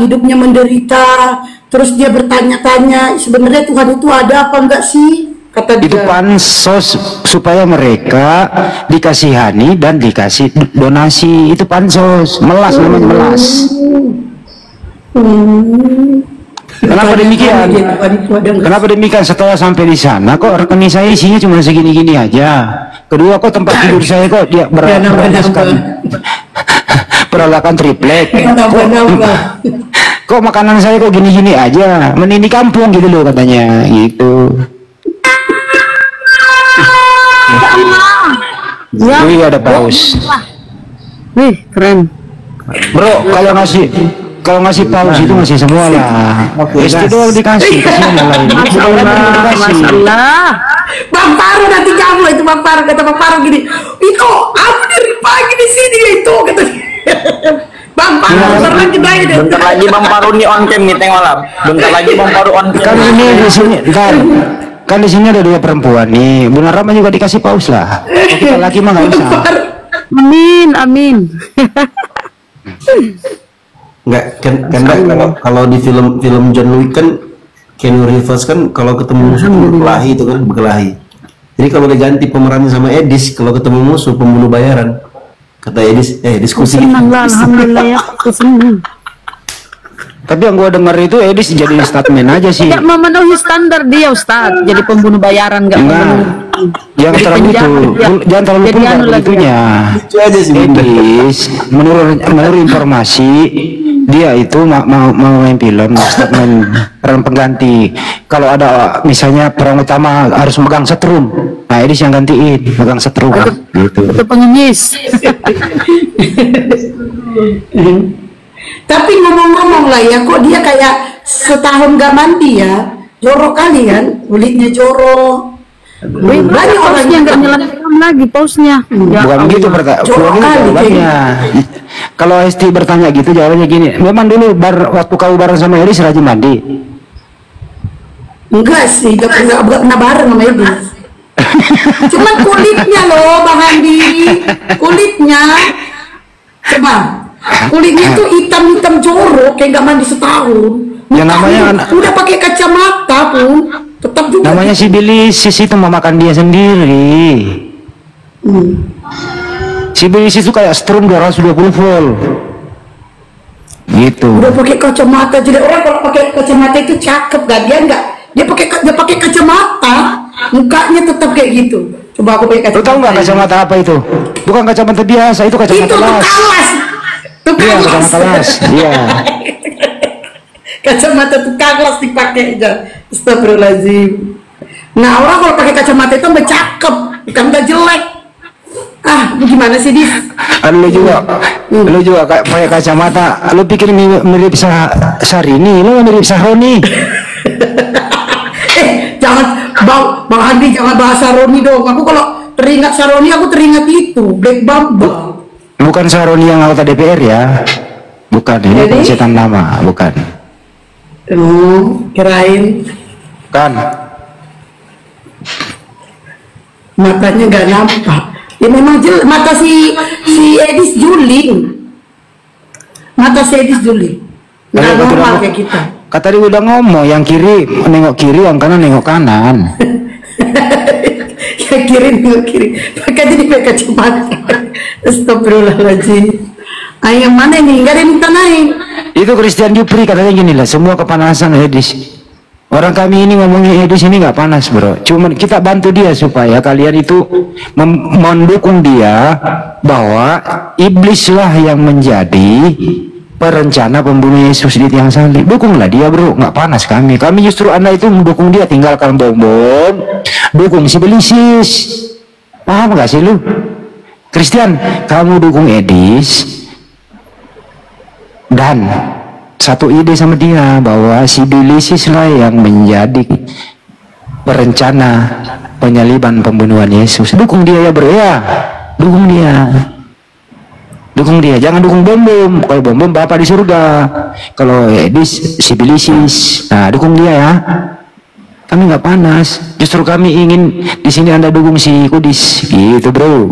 hidupnya menderita. Terus dia bertanya-tanya, sebenarnya Tuhan itu ada apa enggak sih? Kata dia. Itu pansos supaya mereka dikasihani dan dikasih donasi. Itu pansos, melas namanya melas. Kenapa demikian? Kenapa demikian? Setelah sampai di sana kok rekening saya isinya cuma segini-gini aja. Kedua kok tempat tidur saya kok dia peralakan triplek. Kok makanan saya kok gini-gini aja. Mending di kampung gitu loh katanya gitu. Wih ada paus. Wih keren. Bro kalau ngasih paus itu ngasih semua lah. Istri doang dikasih. Masalah. Bang Paru nanti kamu itu Bang Paru, kata Bang Paru gini, itu aku dari pagi di sini itu kata Bang Paru pernah kedai deh. Bentar lagi Bang Paru nih on cam nih tengok malam. Bentar lagi Bang Paru on cam. Kan ini di sini, kan di sini ada 2 perempuan nih. Bu Rama juga dikasih paus lah. Kalau kita laki mah nggak usah. Amin. Enggak, kalau di film John Wick kan Keanu Reeves kan kalau ketemu musuh berkelahi itu kan berkelahi. Jadi kalau diganti pemerannya sama Edis, kalau ketemu musuh pembunuh bayaran. Kata Edis, diskusi. Alhamdulillah ya, senang. Tapi yang gua dengar itu Edis jadi statement aja sih. Tidak memenuhi standar dia Ustaz, jadi pembunuh bayaran nggak memenuhi. Jangan terlalu jangan terlalu vulgar itunya. Itu aja sih. Edis menurut informasi dia itu mau main film statement peran pengganti. Kalau ada misalnya peran utama harus megang setrum, nah Edis yang gantiin megang setrum gitu. Itu pengemis. Tapi ngomong-ngomong lah ya, kok dia kayak setahun gak mandi ya? Jorok kali kan, kulitnya jorok. Banyak orang yang nggak nyelamatin lagi pausnya. Bukan begitu jawabannya. Kalau Esti bertanya gitu jawabannya gini, memang dulu waktu kau bareng sama Eris rajin mandi. Enggak sih, enggak pernah bareng sama Edis. Cuman kulitnya loh Bang Andi, kulitnya. Coba, kulitnya tuh hitam-hitam jorok kayak nggak mandi setahun. Yang namanya udah pakai kacamata pun tetap juga. Namanya si Bilisis itu memakan dia sendiri. Si Bilisis itu kayak strum 220 volt. Gitu. Udah pakai kacamata, jadi orang kalau pakai kacamata itu cakep gak? Dia pakai kacamata, mukanya tetap kayak gitu. Coba aku pakai kacamata. Lu tahu nggak kacamata apa itu? Bukan kacamata biasa, itu kacamata las. Iya, kacamata las. Iya. Kacamata tukang las dipakai aja. Astagfirullahaladzim. Nah, orang kalau pakai kacamata itu mbak cakep, bukan mbak jelek. Ah, gimana sih Dis? Lu juga kayak pakai kacamata. Lu pikir mirip Syahrini, lu mirip Sahroni. Jangan Bang Andi, jangan bahas Saroni dong. Aku kalau teringat Saroni, aku teringat itu Black Bamba. Bukan Sahroni yang anggota DPR ya. Bukan, ini setan lama, bukan. Kirain. Kan. Matanya nggak nampak. Ya memang mata si Edis juling. Mata si Edis juling. Nggak normal kayak kita. Kata dia udah ngomong, yang kiri nengok kiri, yang kanan nengok kanan. Yang kiri nengok kiri. Pakai jadi pakai kacamata. Astagfirullahaladzim. Yang mana ini? Nggak ada yang minta naik. Itu Christian Jupri katanya gini lah, semua kepanasan Edis. Orang kami ini ngomongin Edis ini nggak panas bro. Cuman kita bantu dia supaya kalian itu mendukung dia bahwa iblislah yang menjadi perencana pembunuh Yesus di tiang salib. Dukunglah dia bro, nggak panas kami. Kami justru anda itu mendukung dia, tinggalkan bom-bom, dukung si Bilisis. Paham nggak sih lu? Christian, kamu dukung Edis dan satu ide sama dia bahwa si Bilisis lah yang menjadi perencana penyaliban pembunuhan Yesus. Dukung dia ya bro ya, dukung dia, jangan dukung bom-bom. Kalau bom-bom bapak di surga, kalau Edis si Bilisis, nah dukung dia ya. Kami nggak panas, justru kami ingin di sini anda dukung si Kudis gitu bro.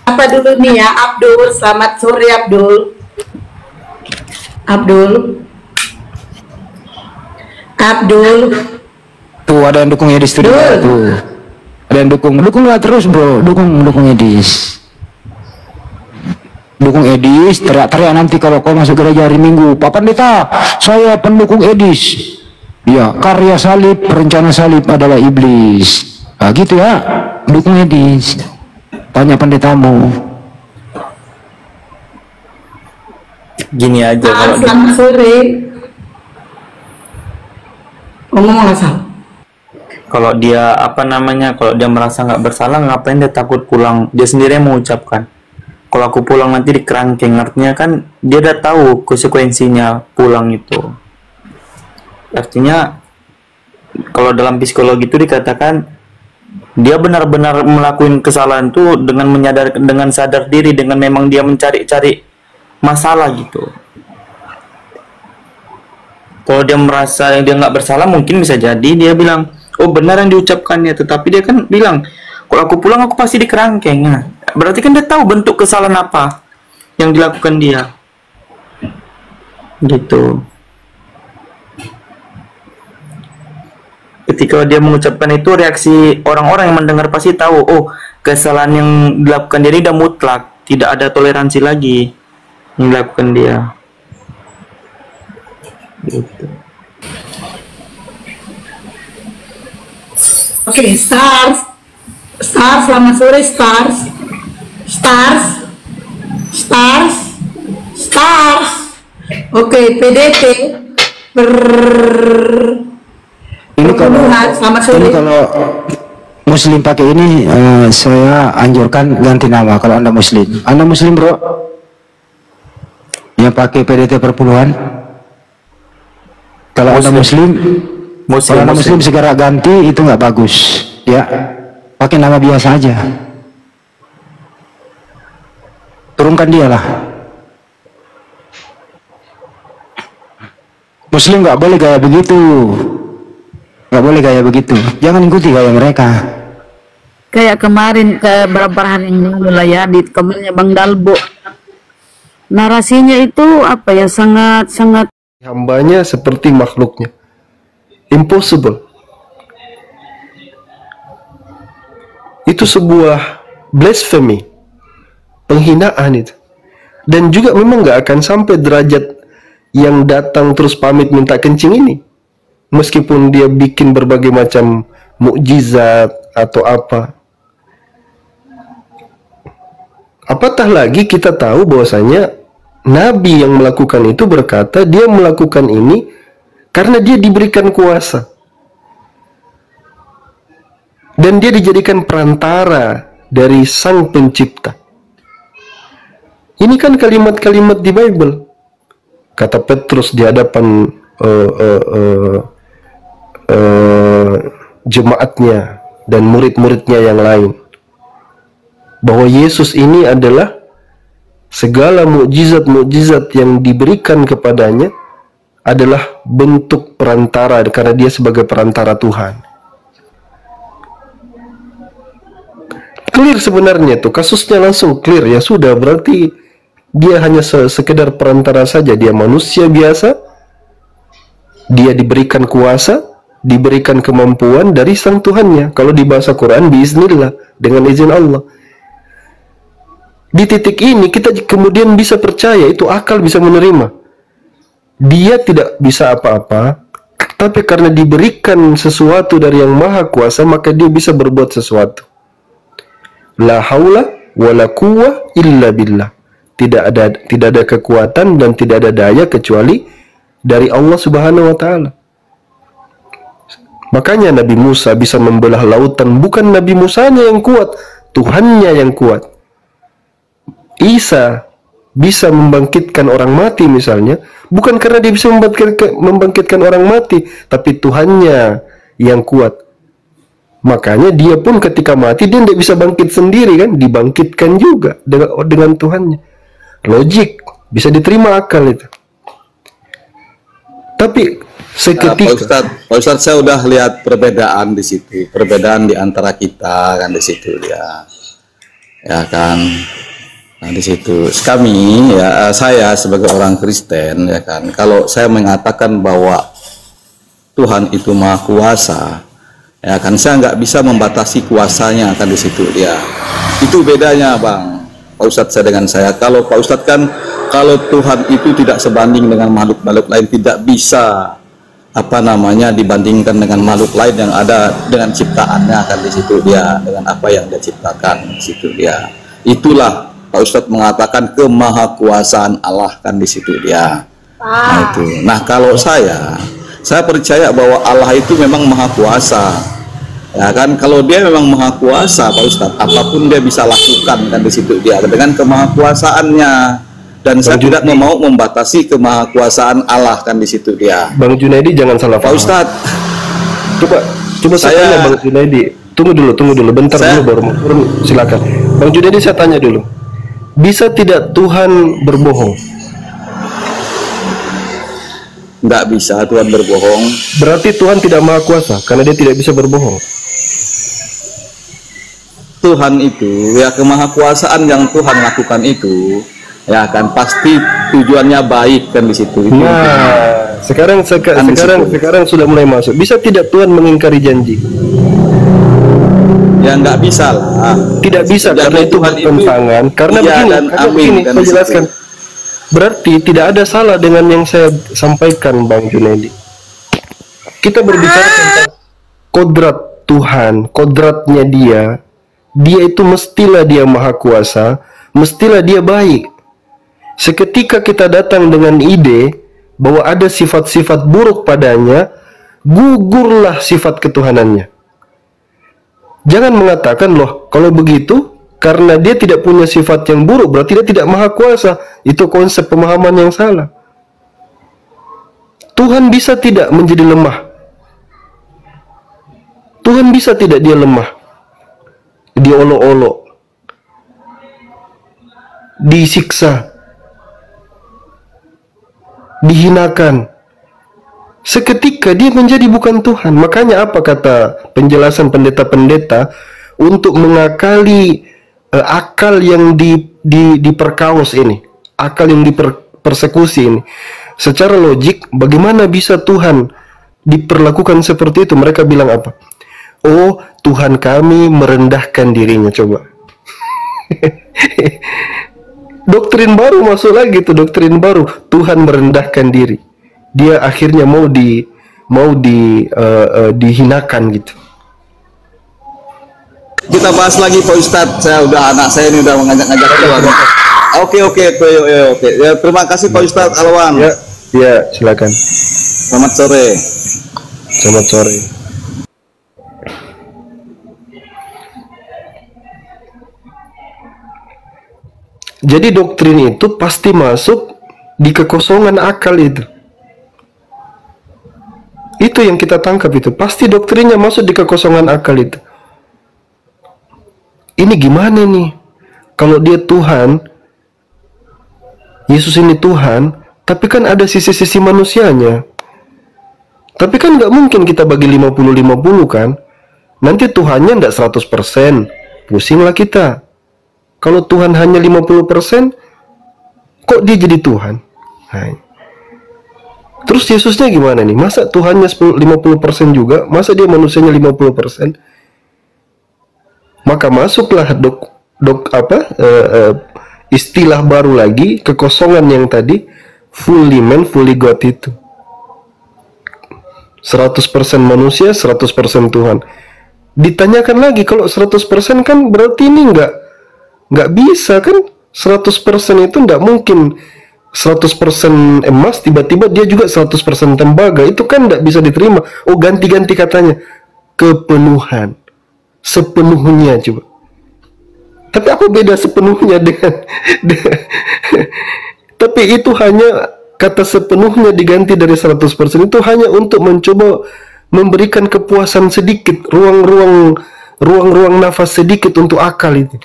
Apa dulu nih ya Abdul, selamat sore Abdul. Tuh ada yang dukung Edis tuh. Ada yang dukunglah terus bro, dukung Edis. Dukung Edis, teriak-teriak nanti kalau kau masuk gereja hari Minggu. Pak Pendeta, saya pendukung Edis. Ya, karya salib, rencana salib adalah iblis. Nah, gitu ya, dukung Edis. Tanya pendetamu. Gini aja kalau selamat sore. Ngomong asal. kalau dia kalau dia merasa nggak bersalah, ngapain dia takut pulang? Dia sendiri yang mengucapkan, kalau aku pulang nanti di kerangkeng. Artinya kan dia udah tahu konsekuensinya pulang itu. Artinya kalau dalam psikologi itu dikatakan dia benar-benar melakukan kesalahan itu dengan sadar diri, dengan memang dia mencari-cari masalah gitu. Kalau dia merasa dia nggak bersalah, mungkin bisa jadi dia bilang, oh benar yang diucapkannya. Tetapi dia kan bilang, kalau aku pulang aku pasti di kerangkeng. Nah, berarti kan dia tahu bentuk kesalahan apa yang dilakukan dia gitu. Ketika dia mengucapkan itu, reaksi orang-orang yang mendengar pasti tahu, oh kesalahan yang dilakukan dia ini udah mutlak, tidak ada toleransi lagi yang dilakukan dia gitu. Oke, Stars, selamat sore Stars. Oke, PDT Ini kalau Muslim pakai ini, saya anjurkan ganti nama. Kalau anda Muslim bro, yang pakai PDT perpuluhan. Kalau anda Muslim segera ganti, itu nggak bagus ya. Pakai nama biasa aja, turunkan dia lah. Muslim nggak boleh gaya begitu. Nggak boleh gaya begitu. Jangan ikuti gaya mereka. Kayak kemarin ke beberapa hari yang lalu lah ya di komennya Bang Dalbo. Narasinya itu apa ya, sangat hambanya seperti makhluknya. Impossible. Itu sebuah blasphemy, penghinaan itu. Dan juga memang nggak akan sampai derajat yang datang terus pamit minta kencing ini. Meskipun dia bikin berbagai macam mukjizat atau apa. Apatah lagi kita tahu bahwasanya Nabi yang melakukan itu berkata dia melakukan ini karena dia diberikan kuasa. Dan dia dijadikan perantara dari Sang Pencipta. Ini kan kalimat-kalimat di Bible. Kata Petrus di hadapan jemaatnya dan murid-muridnya yang lain, bahwa Yesus ini adalah segala mukjizat-mukjizat yang diberikan kepadanya adalah bentuk perantara karena dia sebagai perantara Tuhan. Clear sebenarnya tuh, kasusnya langsung clear. Ya sudah, berarti dia hanya sekedar perantara saja. Dia manusia biasa, dia diberikan kuasa, diberikan kemampuan dari sang Tuhannya. Kalau di bahasa Quran, biiznillah, dengan izin Allah. Di titik ini kita kemudian bisa percaya, itu akal bisa menerima. Dia tidak bisa apa-apa, tapi karena diberikan sesuatu dari yang maha kuasa, maka dia bisa berbuat sesuatu. La haula wa la quwwa illa billah. Tidak ada kekuatan dan tidak ada daya kecuali dari Allah Subhanahu wa taala. Makanya Nabi Musa bisa membelah lautan, bukan Nabi Musanya yang kuat, Tuhannya yang kuat. Isa bisa membangkitkan orang mati misalnya, bukan karena dia bisa membangkitkan orang mati, tapi Tuhannya yang kuat. Makanya dia pun ketika mati dia tidak bisa bangkit sendiri kan, dibangkitkan juga dengan Tuhannya. Logik, bisa diterima akal itu. Tapi seketika Pak Ustadz, saya udah lihat perbedaan di situ, perbedaan di antara kita kan di situ ya kan. Nah di situ kami ya, saya sebagai orang Kristen ya kan, kalau saya mengatakan bahwa Tuhan itu Maha Kuasa, ya kan, saya nggak bisa membatasi kuasanya kan di situ dia. Itu bedanya Bang Pak Ustadz saya dengan saya. Kalau Pak Ustadz kan, kalau Tuhan itu tidak sebanding dengan makhluk-makhluk lain, tidak bisa apa namanya dibandingkan dengan makhluk lain yang ada dengan ciptaannya kan di situ dia, dengan apa yang dia ciptakan di situ dia. Itulah Pak Ustadz mengatakan kemahakuasaan Allah kan di situ dia. Nah itu. Nah kalau saya percaya bahwa Allah itu memang maha kuasa. Ya kan, kalau dia memang maha kuasa Pak Ustadz, apapun dia bisa lakukan kan di situ dia dengan kemahakuasaannya. Dan saya tidak mau membatasi kemahakuasaan Allah kan di situ dia. Bang Junaidi jangan salah Pak paham. Ustadz. Coba saya tanya Bang Junaidi. Tunggu dulu, bentar dulu baru silakan. Bang Junaidi saya tanya dulu. Bisa tidak Tuhan berbohong? Nggak bisa Tuhan berbohong. Berarti Tuhan tidak maha kuasa karena dia tidak bisa berbohong. Tuhan itu ya, kemahakuasaan yang Tuhan lakukan itu ya kan pasti tujuannya baik kan di situ. Nah, sekarang sudah mulai masuk. Bisa tidak Tuhan mengingkari janji? Ya nggak bisa lah. Tidak bisa karena itu bertentangan. Karena begini, saya jelaskan. Berarti tidak ada salah dengan yang saya sampaikan Bang Junaidi. Kita berbicara tentang kodrat Tuhan, kodratnya dia itu mestilah dia maha kuasa, mestilah dia baik. Seketika kita datang dengan ide bahwa ada sifat-sifat buruk padanya, gugurlah sifat ketuhanannya. Jangan mengatakan, loh kalau begitu karena dia tidak punya sifat yang buruk berarti dia tidak maha kuasa. Itu konsep pemahaman yang salah. Tuhan bisa tidak menjadi lemah? Tuhan bisa tidak dia lemah, diolok-olok, disiksa, dihinakan, seketika dia menjadi bukan Tuhan. Makanya apa kata penjelasan pendeta-pendeta untuk mengakali akal yang diperkaos ini, akal yang dipersekusi ini. Secara logik, bagaimana bisa Tuhan diperlakukan seperti itu? Mereka bilang apa? Oh, Tuhan kami merendahkan dirinya. Coba. Doktrin baru masuk lagi tuh, doktrin baru. Tuhan merendahkan diri. Dia akhirnya mau dihinakan gitu. Kita bahas lagi Pak Ustadz. Anak saya ini udah mengajak-ngajak keluar. Oke. Ya, terima kasih Pak Ustadz Alwan. Ya, silakan. Selamat sore. Selamat sore. Jadi doktrin itu pasti masuk di kekosongan akal itu. Itu yang kita tangkap itu. Pasti doktrinnya masuk di kekosongan akal itu. Ini gimana nih? Kalau dia Tuhan, Yesus ini Tuhan, tapi kan ada sisi-sisi manusianya. Tapi kan nggak mungkin kita bagi 50-50 kan? Nanti Tuhannya nggak 100%, pusinglah kita. Kalau Tuhan hanya 50%, kok dia jadi Tuhan? Nah, terus Yesusnya gimana nih? Masa Tuhannya 50% juga? Masa dia manusianya 50%? Maka masuklah istilah baru lagi, kekosongan yang tadi, fully man, fully God itu. 100% manusia, 100% Tuhan. Ditanyakan lagi, kalau 100% kan berarti ini nggak bisa kan? 100% itu nggak mungkin 100% emas, tiba-tiba dia juga 100% tembaga. Itu kan nggak bisa diterima. Oh, ganti-ganti katanya. Kepenuhan. Sepenuhnya coba. Tapi apa beda sepenuhnya dengan tapi itu hanya kata sepenuhnya diganti dari 100%, itu hanya untuk mencoba memberikan kepuasan sedikit, ruang-ruang nafas sedikit untuk akal itu.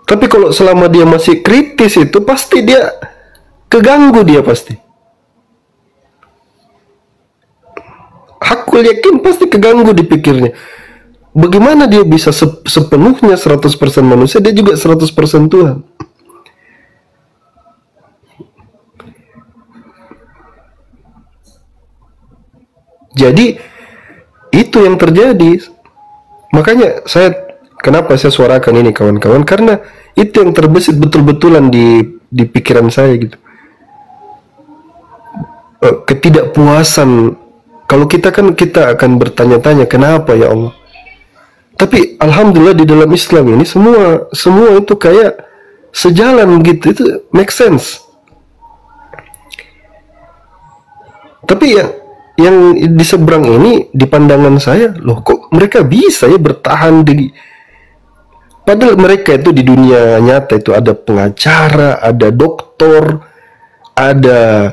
Tapi kalau selama dia masih kritis itu pasti dia keganggu, dia pasti. Aku yakin pasti keganggu di pikirnya. Bagaimana dia bisa sepenuhnya 100% manusia, dia juga 100% Tuhan. Jadi itu yang terjadi. Makanya kenapa saya suarakan ini kawan-kawan, karena itu yang terbesit betul-betulan di pikiran saya gitu. Ketidakpuasan. Kalau kita akan bertanya-tanya, kenapa ya Allah? Tapi alhamdulillah di dalam Islam ini semua itu kayak sejalan gitu, itu make sense. Tapi yang di seberang ini, di pandangan saya, loh kok mereka bisa ya bertahan padahal mereka itu di dunia nyata itu ada pengacara, ada doktor, ada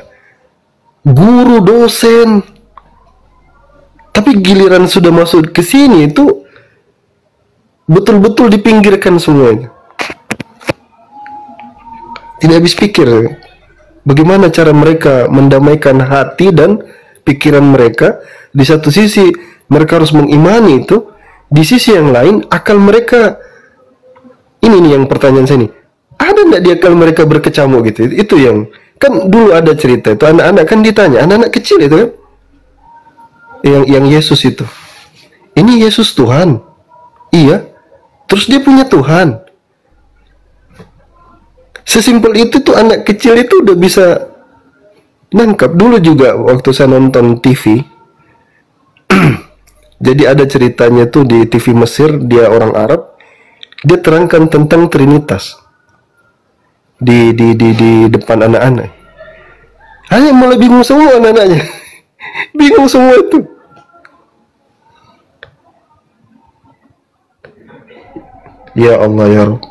guru, dosen. Tapi giliran sudah masuk ke sini itu betul-betul dipinggirkan semua itu. Tidak habis pikir bagaimana cara mereka mendamaikan hati dan pikiran mereka. Di satu sisi mereka harus mengimani itu, di sisi yang lain akal mereka, ini nih yang pertanyaan saya nih, ada nggak di akal mereka berkecamuk gitu? Itu yang kan dulu ada cerita itu, anak-anak kan ditanya, anak-anak kecil itu kan, yang Yesus itu, ini Yesus Tuhan, iya, terus dia punya Tuhan. Sesimpel itu tuh anak kecil itu udah bisa nangkap. Dulu juga waktu saya nonton TV, jadi ada ceritanya tuh di TV Mesir, dia orang Arab, dia terangkan tentang Trinitas di depan anak-anak. Hanya mulai bingung semua anak-anaknya. Bingung semua itu. Ya Allah ya Rabb.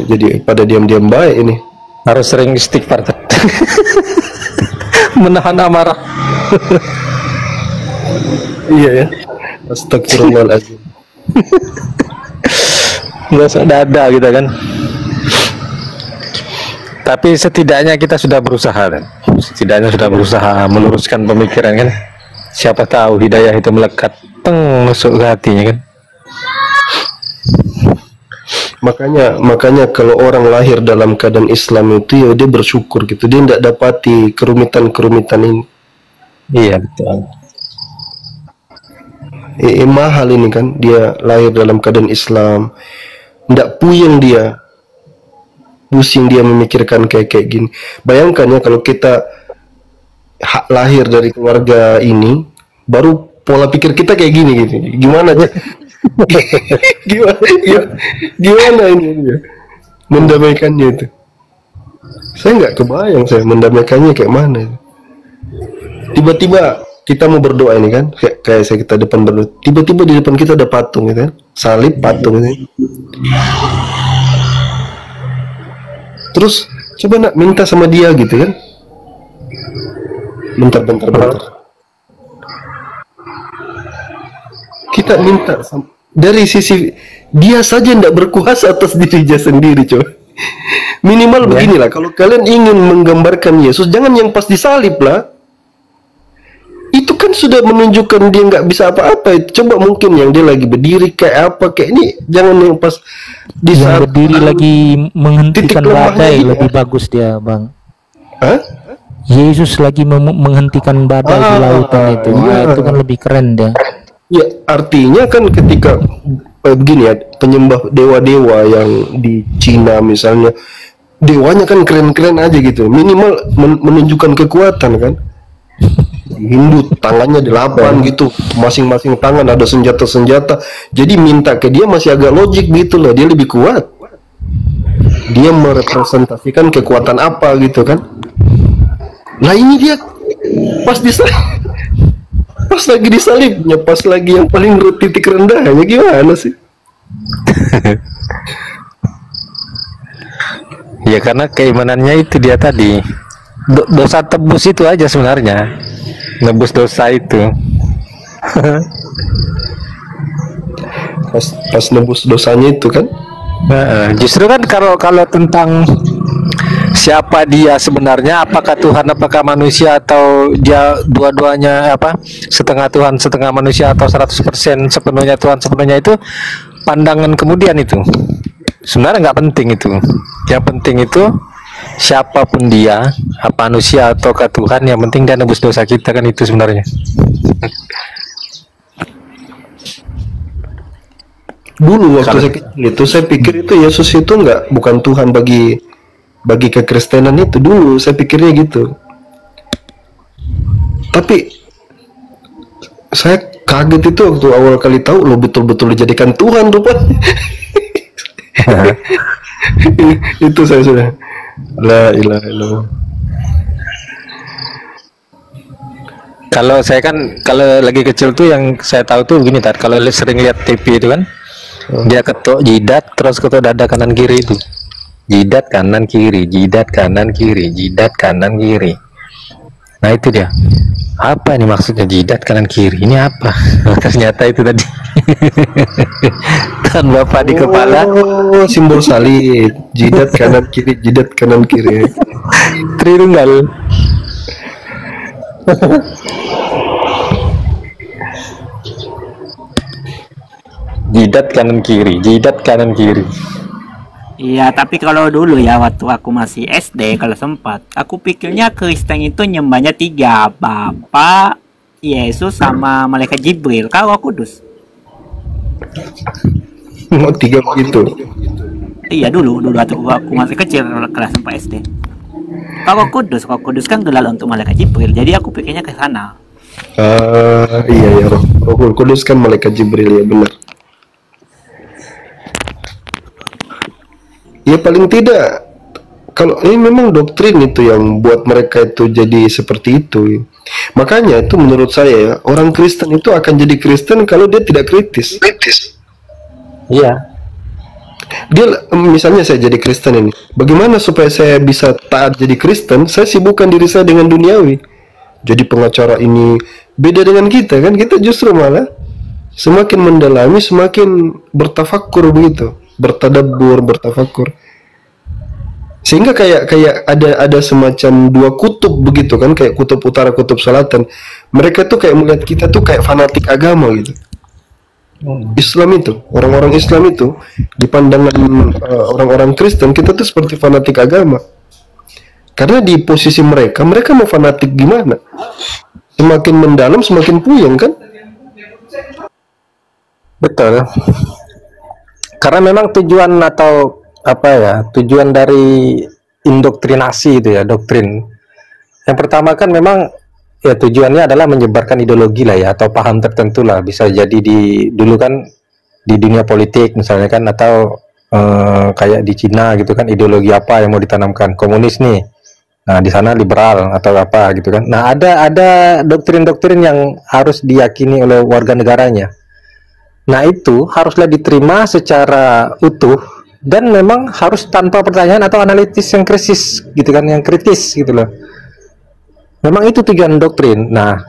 Jadi pada diam-diam baik ini. Harus sering istighfar. Menahan amarah. Iya ya. Astagfirullahaladzim. Nggak usah dada gitu kan. Tapi setidaknya kita sudah berusaha kan? Setidaknya sudah berusaha meluruskan pemikiran kan? Siapa tahu hidayah itu melekat masuk ke hatinya kan? Makanya kalau orang lahir dalam keadaan Islam itu ya dia bersyukur gitu, dia tidak dapati kerumitan ini. Iya betul. Mahal ini kan, dia lahir dalam keadaan Islam, tidak puyeng dia, pusing dia memikirkan kayak gini. Bayangkan ya kalau kita lahir dari keluarga ini, baru pola pikir kita kayak gini gitu, gimana aja? gimana ini ya? Mendamaikannya itu? Saya nggak kebayang saya mendamaikannya kayak mana. Tiba-tiba kita mau berdoa ini kan, kayak saya kita depan berdoa, tiba-tiba di depan kita ada patung gitu kan, salib patung gitu. Terus coba nak minta sama dia gitu kan, bentar. Kita minta dari sisi dia saja tidak berkuasa atas dirinya sendiri, coba. Minimal beginilah, kalau kalian ingin menggambarkan Yesus, jangan yang pas disalib lah. Itu kan sudah menunjukkan dia nggak bisa apa-apa. Coba mungkin yang dia lagi berdiri kayak apa kayak ini, jangan yang pas di saat berdiri lagi menghentikan badai lebih bagus dia, Bang. Hah? Yesus lagi menghentikan badai di lautan itu. Itu kan lebih keren dia. Ya, artinya kan ketika begini ya, penyembah dewa-dewa yang di Cina misalnya, dewanya kan keren-keren aja gitu, minimal menunjukkan kekuatan kan. Di Hindu tangannya 8 gitu, masing-masing tangan ada senjata-senjata, jadi minta ke dia masih agak logik gitu loh, dia lebih kuat, dia merepresentasikan kekuatan apa gitu kan. Nah ini dia pas lagi disalibnya, pas lagi yang paling titik rendahnya, gimana sih? Ya karena keimanannya itu dia tadi, dosa tebus itu aja sebenarnya, nebus dosa itu. pas nebus dosanya itu kan. Justru kan kalau tentang siapa dia sebenarnya, apakah Tuhan, apakah manusia, atau dia dua-duanya, apa, setengah Tuhan setengah manusia, atau 100% sepenuhnya Tuhan sepenuhnya, itu pandangan kemudian. Itu sebenarnya nggak penting itu. Yang penting itu siapapun dia, apa manusia ataukah Tuhan, yang penting dia nebus dosa kita kan, itu sebenarnya. Dulu waktu saya kecil itu saya pikir itu Yesus itu bukan Tuhan bagi kekristenan itu, dulu saya pikirnya gitu. Tapi saya kaget itu waktu awal kali tahu lo betul-betul dijadikan Tuhan rupanya. Itu saya sudah la ilaha illallah. Kalau saya kan kalau lagi kecil tuh yang saya tahu tuh begini, Tar, kalau sering lihat TV itu kan, dia ketuk jidat terus ketuk dada kanan kiri itu, jidat kanan kiri, jidat kanan kiri, jidat kanan kiri. Nah itu dia, apa ini maksudnya jidat kanan kiri ini apa? Ternyata itu tadi Tuhan Bapak di kepala, simbol salib, jidat kanan kiri, jidat kanan kiri, Tritunggal. Jidat kanan kiri, jidat kanan kiri. Iya, tapi kalau dulu ya waktu aku masih SD, kalau sempat, aku pikirnya Kristen itu nyembahnya 3, Bapa, Yesus, sama Malaikat Jibril. Kalau Kudus. Oh, 3 begitu. Iya dulu waktu aku masih kecil, kelas 4 SD. Kalau Kudus kan gelar untuk Malaikat Jibril, jadi aku pikirnya ke sana. Iya ya, Roh Kudus kan Malaikat Jibril, ya benar. Ya paling tidak, kalau ini memang doktrin itu yang buat mereka itu jadi seperti itu. Makanya itu menurut saya ya, orang Kristen itu akan jadi Kristen kalau dia tidak kritis. Iya. Dia misalnya saya jadi Kristen ini, bagaimana supaya saya bisa taat jadi Kristen? Saya sibukkan diri saya dengan duniawi. Jadi pengacara ini beda dengan kita kan, kita justru malah semakin mendalami, semakin bertafakur begitu, bertadabbur, bertafakur. Sehingga kayak ada semacam dua kutub begitu kan, kayak kutub utara, kutub selatan. Mereka tuh kayak melihat kita tuh kayak fanatik agama gitu. Islam itu, orang-orang Islam itu di pandangan orang-orang Kristen, kita tuh seperti fanatik agama. Karena di posisi mereka mau fanatik gimana? Semakin mendalam semakin puyeng kan? Betul. Karena memang tujuan atau apa ya, tujuan dari indoktrinasi itu ya, doktrin. Yang pertama kan memang ya tujuannya adalah menyebarkan ideologi lah ya, atau paham tertentu lah. Bisa jadi dulu kan di dunia politik misalnya kan, atau kayak di Cina gitu kan, ideologi apa yang mau ditanamkan, komunis nih. Nah, di sana liberal atau apa gitu kan. Nah, ada doktrin-doktrin yang harus diyakini oleh warga negaranya. Nah, itu haruslah diterima secara utuh dan memang harus tanpa pertanyaan atau analisis yang kritis gitu kan, yang kritis gitu loh. Memang itu tujuan doktrin. Nah,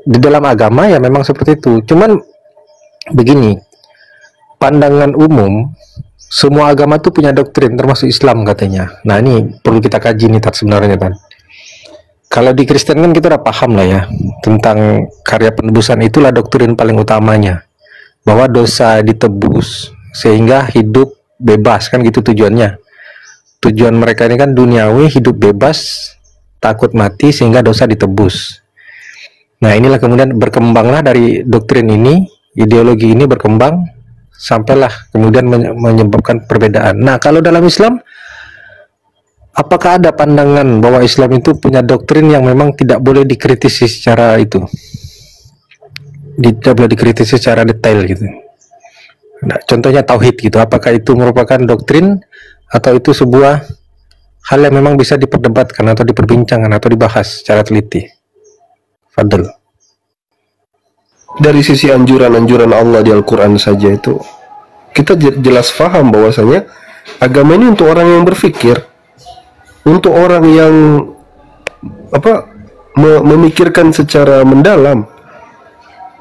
di dalam agama ya memang seperti itu. Cuman begini, pandangan umum semua agama tuh punya doktrin, termasuk Islam katanya. Nah, ini perlu kita kaji nih Tat, sebenarnya kan. Kalau di Kristen kan kita udah paham lah ya tentang karya penebusan, itulah doktrin paling utamanya, bahwa dosa ditebus sehingga hidup bebas kan, gitu tujuannya. Tujuan mereka ini kan duniawi, hidup bebas, takut mati sehingga dosa ditebus. Nah, inilah kemudian berkembanglah dari doktrin ini, ideologi ini berkembang sampailah kemudian menyebabkan perbedaan. Nah, kalau dalam Islam, apakah ada pandangan bahwa Islam itu punya doktrin yang memang tidak boleh dikritisi secara itu, tidak boleh dikritisi secara detail gitu? Nah, contohnya tauhid gitu, apakah itu merupakan doktrin atau itu sebuah hal yang memang bisa diperdebatkan atau diperbincangkan atau dibahas secara teliti? Fadl. Dari sisi anjuran-anjuran Allah di Al-Quran saja itu kita jelas paham bahwasanya agama ini untuk orang yang berpikir, untuk orang yang memikirkan secara mendalam,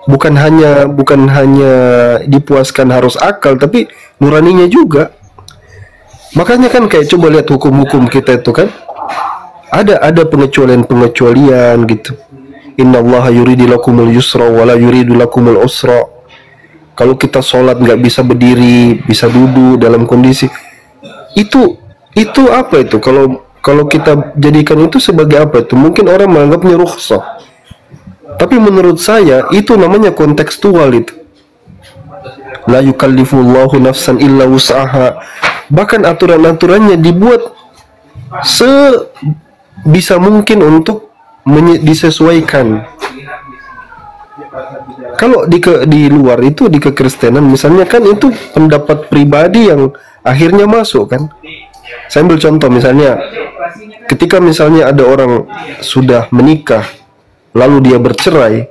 bukan hanya dipuaskan harus akal, tapi nuraninya juga. Makanya kan kayak coba lihat hukum-hukum kita itu kan, ada pengecualian gitu. Innallaha yuridu lakumul yusra wala yuridu lakumul usra. Kalau kita sholat nggak bisa berdiri, bisa duduk dalam kondisi itu apa itu? Kalau kita jadikan itu sebagai apa itu? Mungkin orang menganggapnya rukhsah, tapi menurut saya itu namanya kontekstual itu. La yukallifullahu nafsan illa wus'aha. Bahkan aturan-aturannya dibuat sebisa mungkin untuk disesuaikan. Kalau di luar itu, di kekristenan misalnya kan, itu pendapat pribadi yang akhirnya masuk kan. Saya ambil contoh misalnya, ketika misalnya ada orang sudah menikah lalu dia bercerai,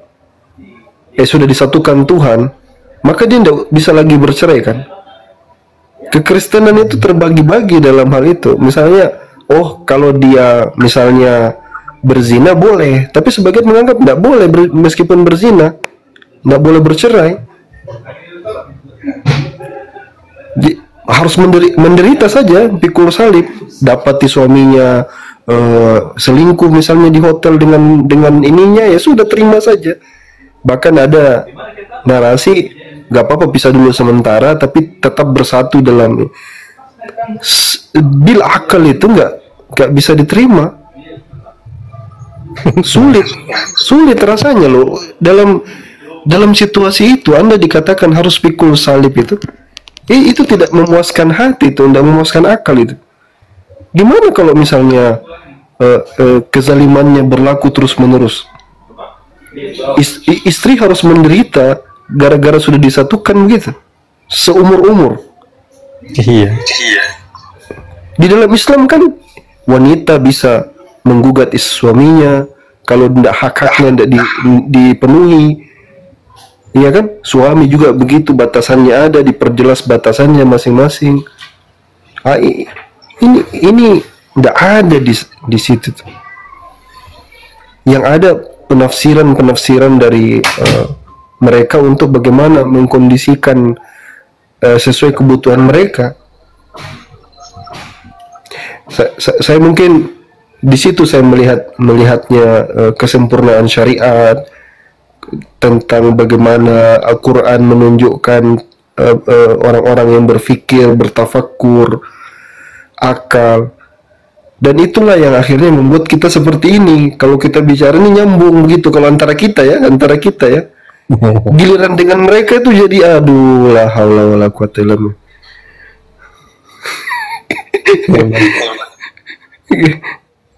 sudah disatukan Tuhan, maka dia tidak bisa lagi bercerai kan. Kekristenan itu terbagi-bagi dalam hal itu. Misalnya, oh kalau dia misalnya berzina boleh, tapi sebagian menganggap tidak boleh meskipun berzina, tidak boleh bercerai. Harus menderita saja, pikul salib, dapati suaminya selingkuh misalnya di hotel dengan ininya, ya sudah terima saja. Bahkan ada narasi gak apa-apa pisah dulu sementara, tapi tetap bersatu dalam bil akal itu nggak bisa diterima. sulit rasanya loh dalam situasi itu. Anda dikatakan harus pikul salib itu tidak memuaskan hati, itu tidak memuaskan akal itu. Gimana kalau misalnya kezalimannya berlaku terus menerus? Istri harus menderita gara-gara sudah disatukan begitu seumur-umur. Iya. Di dalam Islam kan wanita bisa menggugat suaminya kalau tidak hak-haknya tidak dipenuhi, iya kan? Suami juga begitu, batasannya ada, diperjelas batasannya masing-masing. Ini tidak ada di situ. Yang ada penafsiran dari mereka untuk bagaimana mengkondisikan sesuai kebutuhan mereka. Saya mungkin di situ saya melihatnya kesempurnaan syariat, tentang bagaimana Al-Quran menunjukkan orang-orang yang berfikir, bertafakur, akal, dan itulah yang akhirnya membuat kita seperti ini. Kalau kita bicara ini nyambung begitu, kalau antara kita ya, giliran dengan mereka itu jadi aduh, la haula wala quwata illa billah.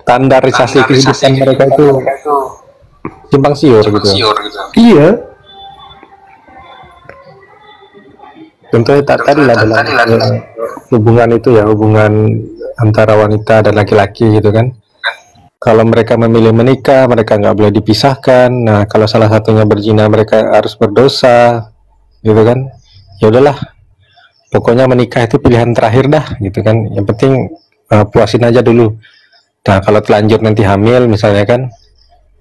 Standarisasi kehidupan mereka itu simpang siur gitu. Iya. Contohnya tadi lah dalam hubungan itu ya, hubungan antara wanita dan laki-laki gitu kan. Kalau mereka memilih menikah, mereka nggak boleh dipisahkan. Nah, kalau salah satunya berzina, mereka harus berdosa, gitu kan. Ya udahlah, pokoknya menikah itu pilihan terakhir dah, gitu kan. Yang penting puasin aja dulu. Nah, kalau telanjur nanti hamil, misalnya kan,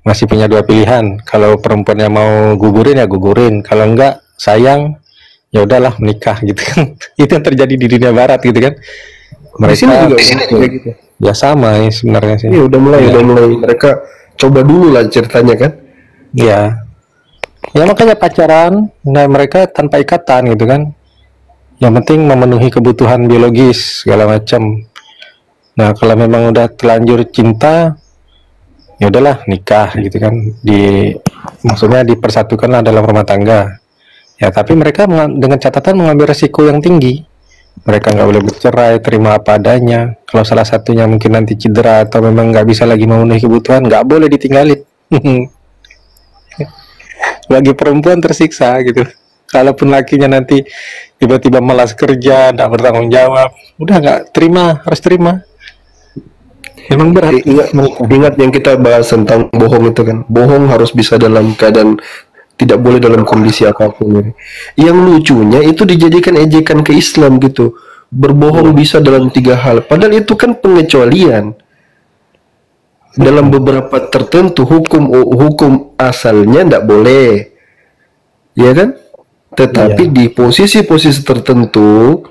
masih punya dua pilihan. Kalau perempuannya mau gugurin ya gugurin. Kalau enggak, sayang, ya udahlah menikah, gitu kan. Itu yang terjadi di dunia barat, gitu kan. Mereka Di sini juga gitu. Ya sama ya sebenarnya sih. Iya, udah mulai mereka coba dulu lah ceritanya kan. Iya. Ya makanya pacaran, nah mereka tanpa ikatan gitu kan. Yang penting memenuhi kebutuhan biologis segala macam. Nah, kalau memang udah terlanjur cinta, ya udahlah nikah gitu kan. Maksudnya dipersatukanlah dalam rumah tangga. Ya, tapi mereka dengan catatan mengambil resiko yang tinggi. Mereka nggak boleh bercerai, terima apa adanya. Kalau salah satunya mungkin nanti cedera atau memang nggak bisa lagi memenuhi kebutuhan, nggak boleh ditinggalin. Bagi perempuan tersiksa gitu. Kalaupun lakinya nanti tiba-tiba malas kerja, nggak bertanggung jawab, udah nggak terima, harus terima. Memang berat. Ingat yang kita bahas tentang bohong itu kan. Bohong harus bisa dalam keadaan, tidak boleh dalam kondisi apapun. Yang lucunya itu dijadikan ejekan ke Islam gitu. Berbohong bisa dalam 3 hal. Padahal itu kan pengecualian. Dalam beberapa tertentu hukum asalnya tidak boleh, ya kan? Tetapi di posisi-posisi tertentu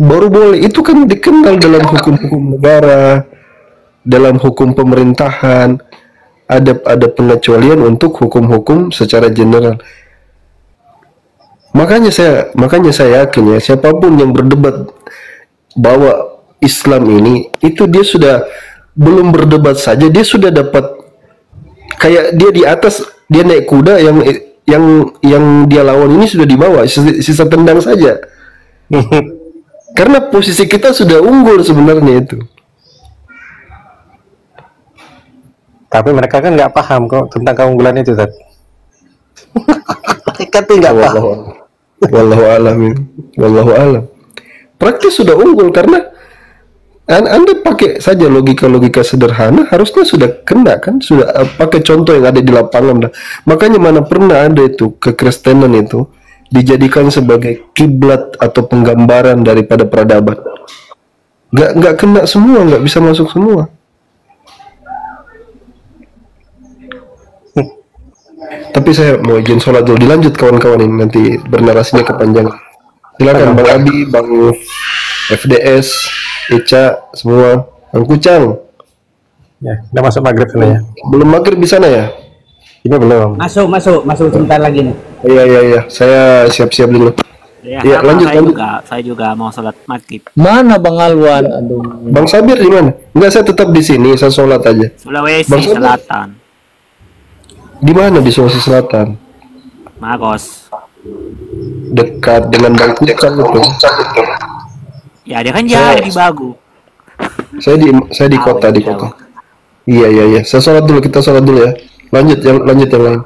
baru boleh. Itu kan dikenal dalam hukum-hukum negara, dalam hukum pemerintahan. Ada pengecualian untuk hukum-hukum secara general. Makanya saya yakin ya, siapapun yang berdebat bahwa Islam ini, itu dia sudah belum berdebat saja, dia sudah dapat, kayak dia di atas, dia naik kuda, yang dia lawan ini sudah di bawah, sisa tendang saja. Karena posisi kita sudah unggul sebenarnya itu. Tapi mereka kan nggak paham kok tentang keunggulan itu, Tat. Mereka tuh nggak paham. Wallahu alam. Praktis sudah unggul karena Anda pakai saja logika-logika sederhana, harusnya sudah kena kan, sudah pakai contoh yang ada di lapangan dah. Makanya mana pernah ada itu kekristenan itu dijadikan sebagai kiblat atau penggambaran daripada peradaban. Nggak kena semua, nggak bisa masuk semua. Tapi saya mau izin sholat dulu, dilanjut kawan-kawan ini, nanti bernarasinya kepanjangan. Silakan Bang Abi, Bang FDS, Eca, semua, Bang Kucang. Ya, udah masuk maghrib sana ya? Belum maghrib di sana ya? Ini belum. Masuk sebentar lagi nih. Iya, saya siap-siap dulu. Ya, lanjut. Saya juga mau sholat maghrib. Mana Bang Alwan? Aduh. Bang Sabir di mana? Enggak, saya tetap di sini, saya sholat aja. Sulawesi Bang Sabir, Selatan. di mana di Sulawesi Selatan? Magos. Dekat dengan Bang Kucang itu. Ya, dia kan jauh di Bagu. Saya di kota, Iya. Saya sholat dulu, kita sholat dulu ya. Lanjut yang lain.